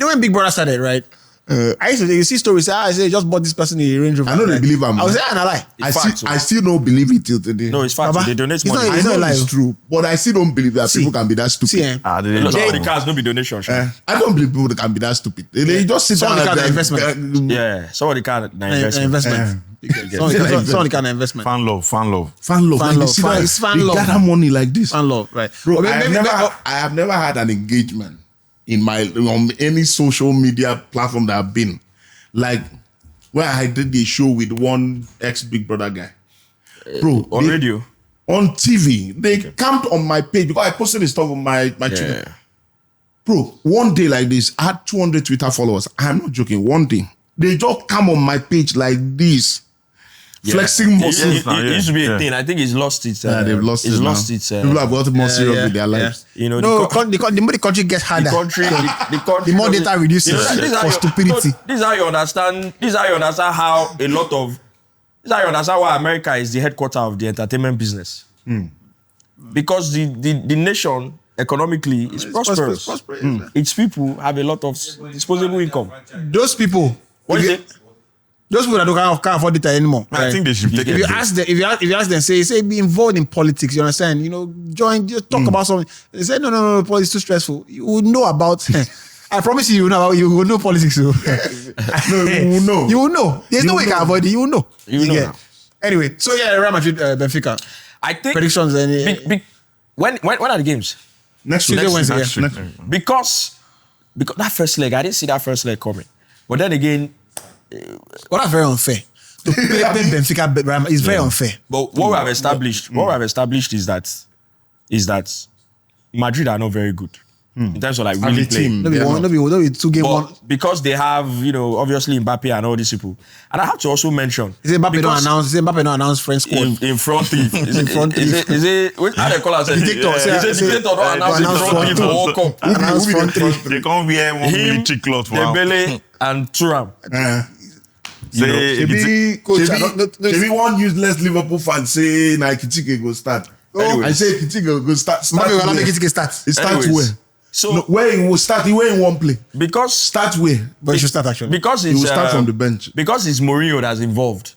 when Big Brother started, right? I used to you see stories. I say just bought this person a Range Rover. I know they believe I'm. I was saying, and I lie. I still don't believe it till today. No, it's fact. Baba, They donate it's money. not- I know lie. it's true, but I still don't believe that people can be that stupid. See, They Some don't of the know. cars don't be donation. Sure. I don't believe people that can be that stupid. They just sit Some down of the and kind of investment. Yeah, some of the car investment. investment. Some of the kind of investment. Fan love. Fan love. Fan Like, love. they sit down, It's fan they love. gather money like this. Fan love, right? Bro, But I have never had an engagement on any social media platform that I've been. Like where I did a show with one ex-Big Brother guy. Bro, On radio. on TV. They camped on my page because I posted this stuff on my Twitter. Bro, one day like this, I had 200 Twitter followers. I'm not joking. One day, they just come on my page like this, flexing muscles. It used to be a thing. I think it's lost its. They've lost it. It's now. lost its. People have got more serious with their lives. You know, No, the more the country gets harder, the country, the more data reduces for stupidity. This is how you understand. This is how you understand how a lot of. This is how you understand why America is the headquarter of the entertainment business. Because the nation economically is prosperous. Its people have a lot of disposable income. Those people, What if is you- it? those people that can't afford data anymore. I think they should take If you it. ask them, if you ask them, say be involved in politics. You understand? You know, join. Just talk about something. They say no, politics is too stressful. You will know about. I promise you, you will know politics. So. No, you will know. You will know. There's no way you can avoid it. You will know. You know get- now. Anyway, so yeah, Real Madrid, Benfica. I think Predictions. when are the games? Next Tuesday, week. Wednesday, Next yeah. week. Because that first leg, I didn't see that first leg coming. But then again, Well, that's very unfair. To play Benfica is very unfair. but what we have established is that Madrid are not very good in terms of like really a playing. team. No Yeah, be 2 game one. But because they have, obviously Mbappe and all these people. And I have to also mention. Is it Mbappe because don't announce French squad? in front three. In front three. Is it how they call us? Dictator, Is it dictator don't announce announce in front three front for two. World Cup? Announce Who be front the three. front They can't wear one Him, military cloth. Wow. Dembele and Thuram. Say, if it's- Maybe Coach, I don't- no, maybe one useless Liverpool fan say na Kitike go start. Anyways. I say Kitike go start. Mbappe will not make it start. It starts Anyways. where? So No, where he will start, he will in one play. because Start where? But you should start actually. because He it's will start from the bench. because it's Mourinho that's involved.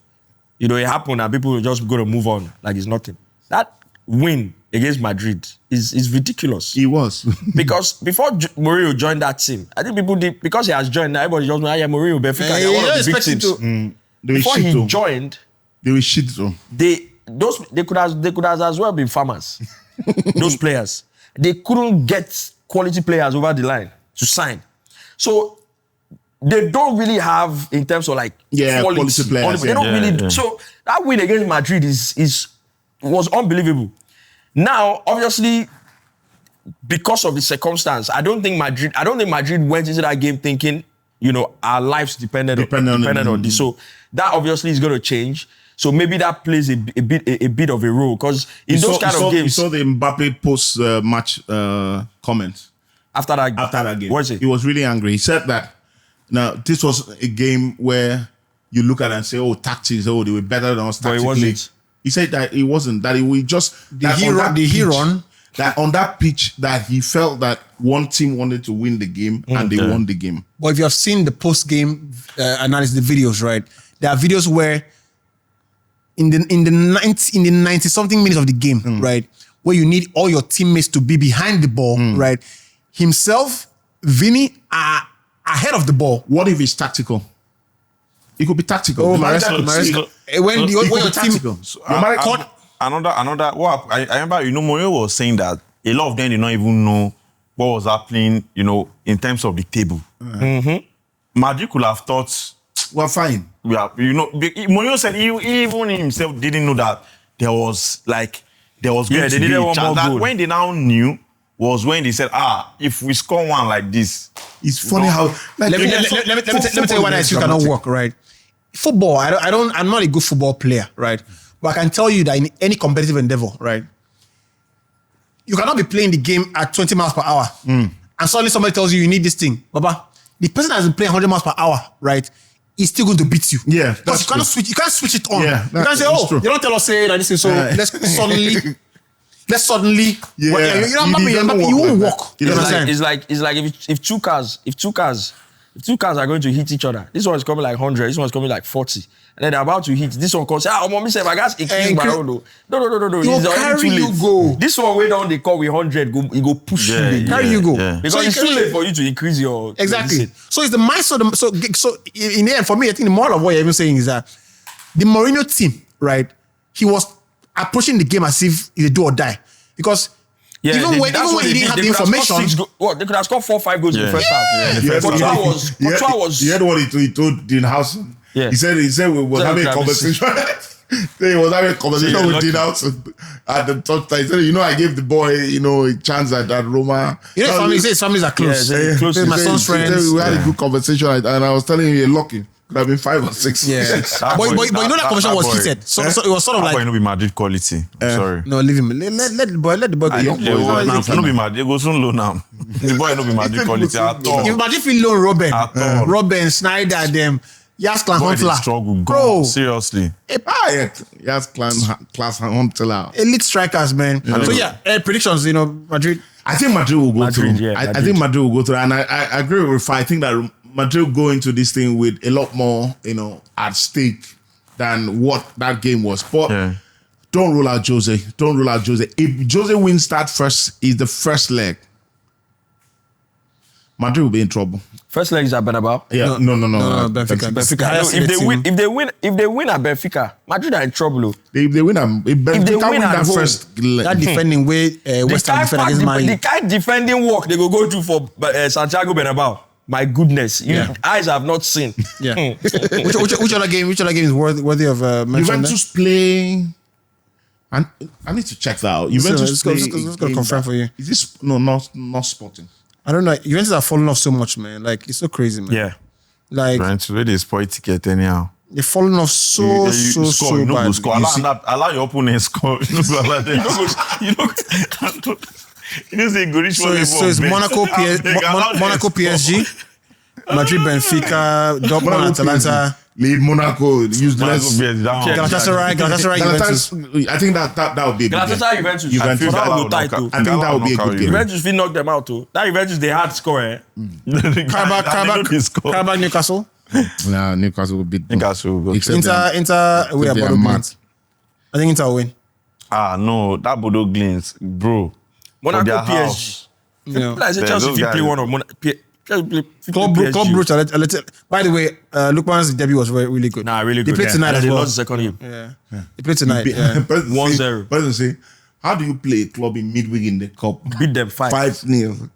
It happened and people will just going to move on like it's nothing. That win against Madrid is ridiculous. He was. Because before Mourinho joined that team, I think people did because he has joined. Everybody just know, yeah, Mourinho, Benfica, Yeah, they're one you of the big expect him teams. They will Before shit he though. joined, They will shit though. they could have as well been farmers. Those players, they couldn't get quality players over the line to sign. So they don't really have in terms of like quality players. They don't Yeah, really. yeah. So that win against Madrid was unbelievable. Now, obviously, because of the circumstance, I don't think Madrid went into that game thinking, our lives depended on this. So that obviously is going to change. So maybe that plays a bit of a role because in those kind of You games saw the Mbappe post match comments after that game. What is it? He was really angry. He said that now this was a game where you look at it and say, "Oh, tactics. Oh, they were better than us But it tactically." wasn't. He said that it wasn't. That we just Did he run? That on that pitch that he felt that one team wanted to win the game and they won the game. But if you have seen the post-game analysis, the videos, right? There are videos where in the 90-something minutes of the game, right, where you need all your teammates to be behind the ball, right? Himself, Vinny are ahead of the ball. What if it's tactical? It could be tactical. Oh, The Maresca. manager could see- When It could your be team, tactical. Another. What I remember, Mourinho was saying that a lot of them did not even know what was happening, in terms of the table. Madrid could have thought, we're fine. Mourinho said he even himself didn't know that there was going Yeah, to they be needed a one chance. more That goal. when they now knew was when they said, if we score one like this, It's funny how. Like, let me tell you why that excuse cannot work, right? Football, I'm not a good football player, right? But I can tell you that in any competitive endeavor, right, you cannot be playing the game at 20 miles per hour and suddenly somebody tells you need this thing. Baba, the person that has been playing 100 miles per hour, right, is still going to beat you. Yeah, Because that's you can't switch it on. Yeah, you can't say, that's true. you don't tell us say that this is so let's suddenly Yeah. well, It you won't doesn't walk. work like You that. understand? It's like if two cars If 2 cars are going to hit each other, this one is coming like 100, this one is coming like 40. And then they're about to hit. This one comes, mommy said, I got increase my road. No. He'll carry you go. This one way down, they call with 100, he go push you. Carry you go. Because So it's too late for you to increase your... Exactly. So it's the mindset. So in the end, for me, I think the moral of what you're even saying is that the Mourinho team, right? He was approaching the game as if it's a do or die. Because even when he didn't have the information... They could have scored 4-5 goals in the first half. Courtois was... You heard what he told Dean Howson? Yeah. He said we were having a conversation. He was having a conversation with Dean Howson at the touchline. He said, I gave the boy, a chance at Roma. His families are close. Close. My son's friends. We had a good conversation, and I was telling him, you're lucky. Could have been 5 or 6. Yeah. But that conversation was heated. So it was sort of like... That boy no be Madrid quality. I'm sorry. No, leave him. Let the boy go. No be Madrid. Go soon low now. The boy no be Madrid quality at all. If Madrid feel loan Robben, Robben, Snyder, them, Yasklan Boy, they Huntelaar. struggle. Bro. Seriously. Yes, class Huntelaar. Elite strikers, man. So predictions, Madrid. I think Madrid will go through. Yeah, I think Madrid will go through. And I agree with Rufai. I think that Madrid will go into this thing with a lot more, at stake than what that game was. But don't rule out Jose. Don't rule out Jose. If Jose wins that is the first leg, Madrid will be in trouble. First leg is at Bernabeu. Yeah, no. Benfica. If they win at Benfica, Madrid are in trouble. If they win, if Benfica win that first leg, That defending way West Ham defend against Man U. The kind defending work they go do for Santiago Bernabeu. My goodness, eyes have not seen. Yeah. which other game is worthy of mention? Juventus play. I need to check that out. Juventus play. Let's go confirm for you. Is this not Sporting? I don't know. Juventus are falling off so much, man. Like it's so crazy, man. Yeah. Like Brentford, where they spoil ticket anyhow. they're falling off so bad. Allow your opponent score. You say go reach So it's Monaco, PSG, Madrid, Benfica, Dortmund, Atalanta. Lead Monaco, useless. Galatasaray, Juventus. I think that would be a good game. Galatasaray, Juventus. Juventus. That would go tight too. I think that would be a good game. Juventus will knock them out too. That Juventus they hard score. Karabakh, Newcastle. Nah, Newcastle will beat them. Newcastle will go. Inter, we are Bodo Glimt. I think Inter will win. No, that Bodo Glimt, bro. Monaco, PSG. Like say Chelsea fit play one of Monaco. Club Brugge. By the way, Lukman's debut was really good. Really good. They played tonight as They well. lost the second game. Yeah. They played tonight. 1-0. Person say, how do you play a club in midweek in the cup? Beat them 5-0.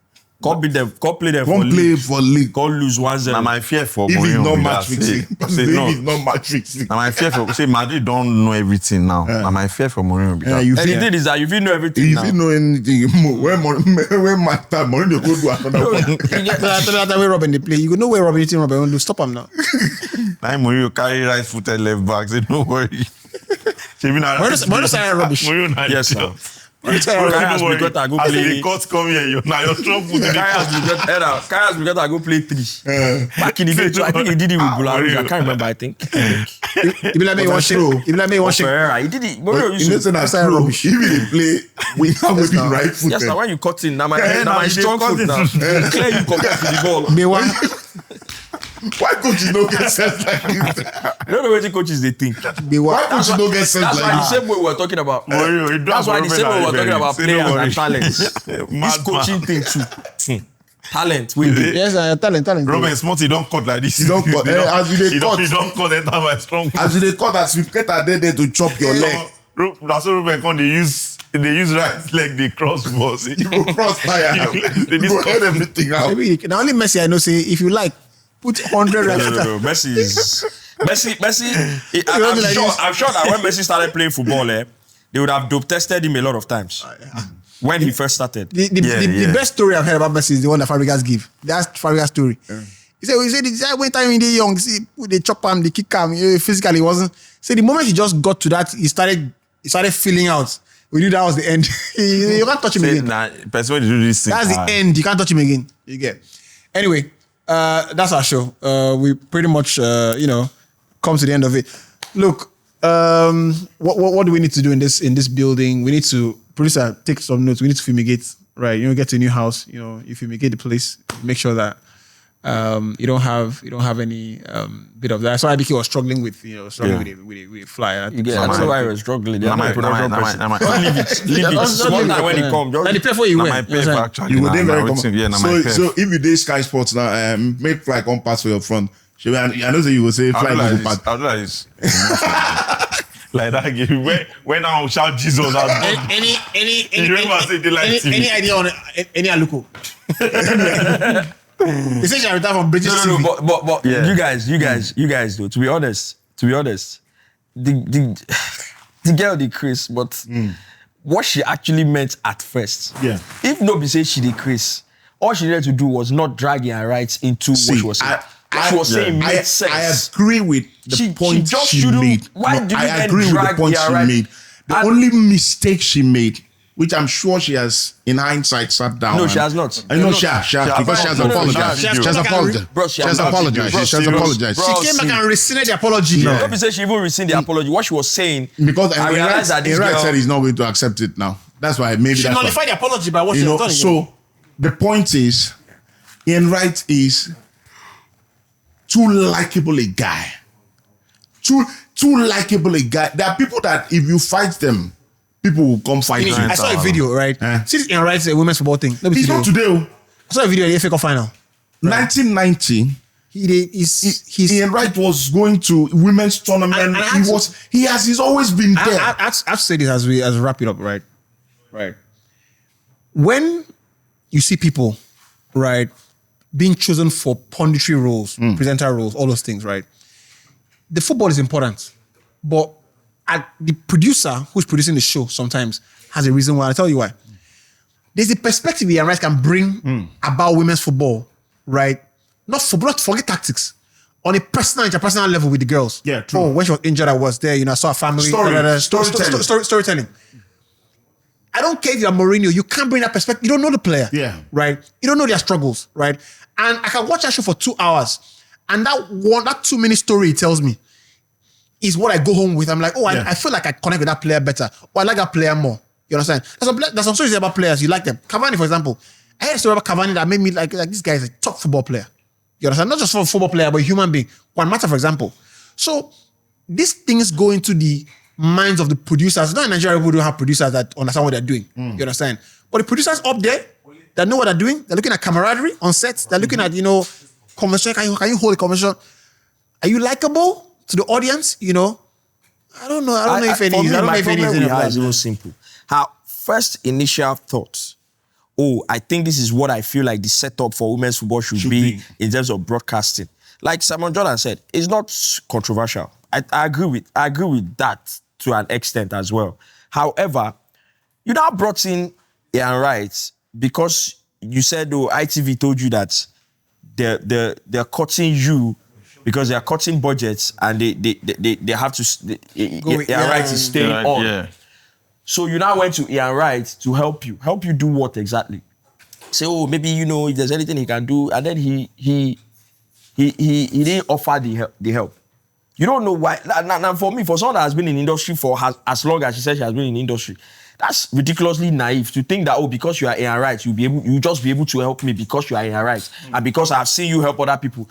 Cup beat them. Cup play them for One play for league. Cup lose 1-0. Now my fear for If it's Mourinho not be match that, fixing. If it's not match fixing. Now my fear for Madrid don't know everything now. Now my fear for Mourinho be that. You And the thing is that if you know everything if now. you know anything, when my time, Mourinho go do another one. That way Robin they play. You know where Robin eating Robin will stop him now. Now Mourinho carry right footed left back. Say no worry. Mourinho say rubbish. Yes, sir. Kairas Brigota go play. As the court come here, you're strong foot. Kairas Brigota go play 3. Back in the day, I think he did it with Bularuj. I can't remember. I think. If you like me, you want shake. Ferreira, he did it. Mourinho You know, used to. that's rubbish. If they play, we have with the right foot. Yes, now when you cut in, now my strong foot now. Clear you compared to the ball. Me one. Why coaches don't get sense like this? You don't know what the coaches they think. Why coaches don't get sense That's like why the this? same way we're talking about. Mourinho, That's why the same way we're talking about Say players no worry. and talents. This coaching thing too. Talent, we do. Yes, talent. Robin Smarty don't cut like this. You don't cut. As you dey cut. He don't cut enter my strong foot. As you dey cut, as you get there to chop your leg. That's what Ruben come. They use right leg. They cross balls. You go cross tire. They You go head everything out. Maybe now only Messi I know say if you like put 100 reps. No. Messi is Messi. I'm sure that when Messi started playing football, they would have dope tested him a lot of times. When he first started. The best story I've heard about Messi is the one that Fabregas give. That's Fabregas' story. He said the when time in the young, see, they chop him, they kick him, physically he wasn't. So the moment he just got to that, he started feeling out. We knew that was the end. You can't touch him again. That's when you do this thing. That's the end. You can't touch him again. You get. Anyway, that's our show. We pretty much come to the end of it. Look, what do we need to do in this building? We need to producer take some notes. We need to fumigate, right? Get to a new house. You fumigate the place. Make sure that You don't have any bit of that. That's why IBK was struggling with with a fly. You get, I don't know why he was struggling. Leave it. Small time when he come. And the pay for you win. You would very so if you did Sky Sports now, make fly come pass for your front. I know that you will say fly go pass. I'll do like this. Like that game. When I shout Jesus, any idea on any Aluko? They say she retired from British TV. But yeah. you guys though, to be honest, the girl did Chris, but what she actually meant at first. Yeah. If nobody say she did Chris, all she needed to do was not dragging her rights into what she was saying. What she was saying made sense. I agree with the point she made. Why did you I agree with the point she made. The only mistake she made, which I'm sure she has, in hindsight, sat down. No, she has not. I know she has, because she has apologized. She has apologized. Bro, she has apologized. She has apologized. She came back and rescinded the apology. No. Don't say she even rescinded the apology. What she was saying, because I realized that this girl said he's not going to accept it now. That's why maybe she nullified the apology by what she has done. So the point is, Ian Wright is too likable a guy. Too likable a guy. There are people that if you fight them, people will come fight you. I saw a video, right? See this Ian Wright's women's football thing. It's not today. I saw a video in the FA Cup final. 1990. Ian Wright was going to women's tournament. And he's always been there. I've said it as we wrap it up, right? Right. When you see people, right, being chosen for punditry roles, presenter roles, all those things, right? The football is important, but the producer who's producing the show sometimes has a reason why. I'll tell you why. There's a perspective Ian Wright can bring about women's football, right? Not forget tactics. On a personal, interpersonal level with the girls. Yeah, true. Oh, when she was injured, I was there. I saw a family. Storytelling. I don't care if you're Mourinho. You can't bring that perspective. You don't know the player. Yeah. Right? You don't know their struggles. Right? And I can watch that show for 2 hours. And that 2-minute story it tells me is what I go home with. I'm like, I feel like I connect with that player better. Or I like that player more. You understand? There's some stories about players. You like them. Cavani, for example. I heard a story about Cavani that made me like this guy is a top football player. You understand? Not just for a football player, but a human being. Juan Mata, for example. So these things go into the minds of the producers. Not in Nigeria, we don't have producers that understand what they're doing. You understand? But the producers up there that know what they're doing, they're looking at camaraderie on set. They're looking at, conversation. Can you hold a conversation? Are you likable to the audience? I don't know. I don't know if any is. I don't know if any is. It's simple. Her first initial thoughts, I think this is what I feel like the setup for women's football should be in terms of broadcasting. Like Simon Jordan said, it's not controversial. I agree with that to an extent as well. However, you now brought in Ian Wright because you said, ITV told you that they're cutting you because they're cutting budgets and they have to. Ian Wright is staying on. Yeah. So you now went to Ian Wright to help you. Help you do what exactly? Say, maybe if there's anything he can do, and then he didn't offer the help. You don't know why. Now for me, for someone that has been in industry for as long as she said she has been in industry, that's ridiculously naive to think that because you are Ian Wright, you'll just be able to help me because you are Ian Wright and because I've seen you help other people.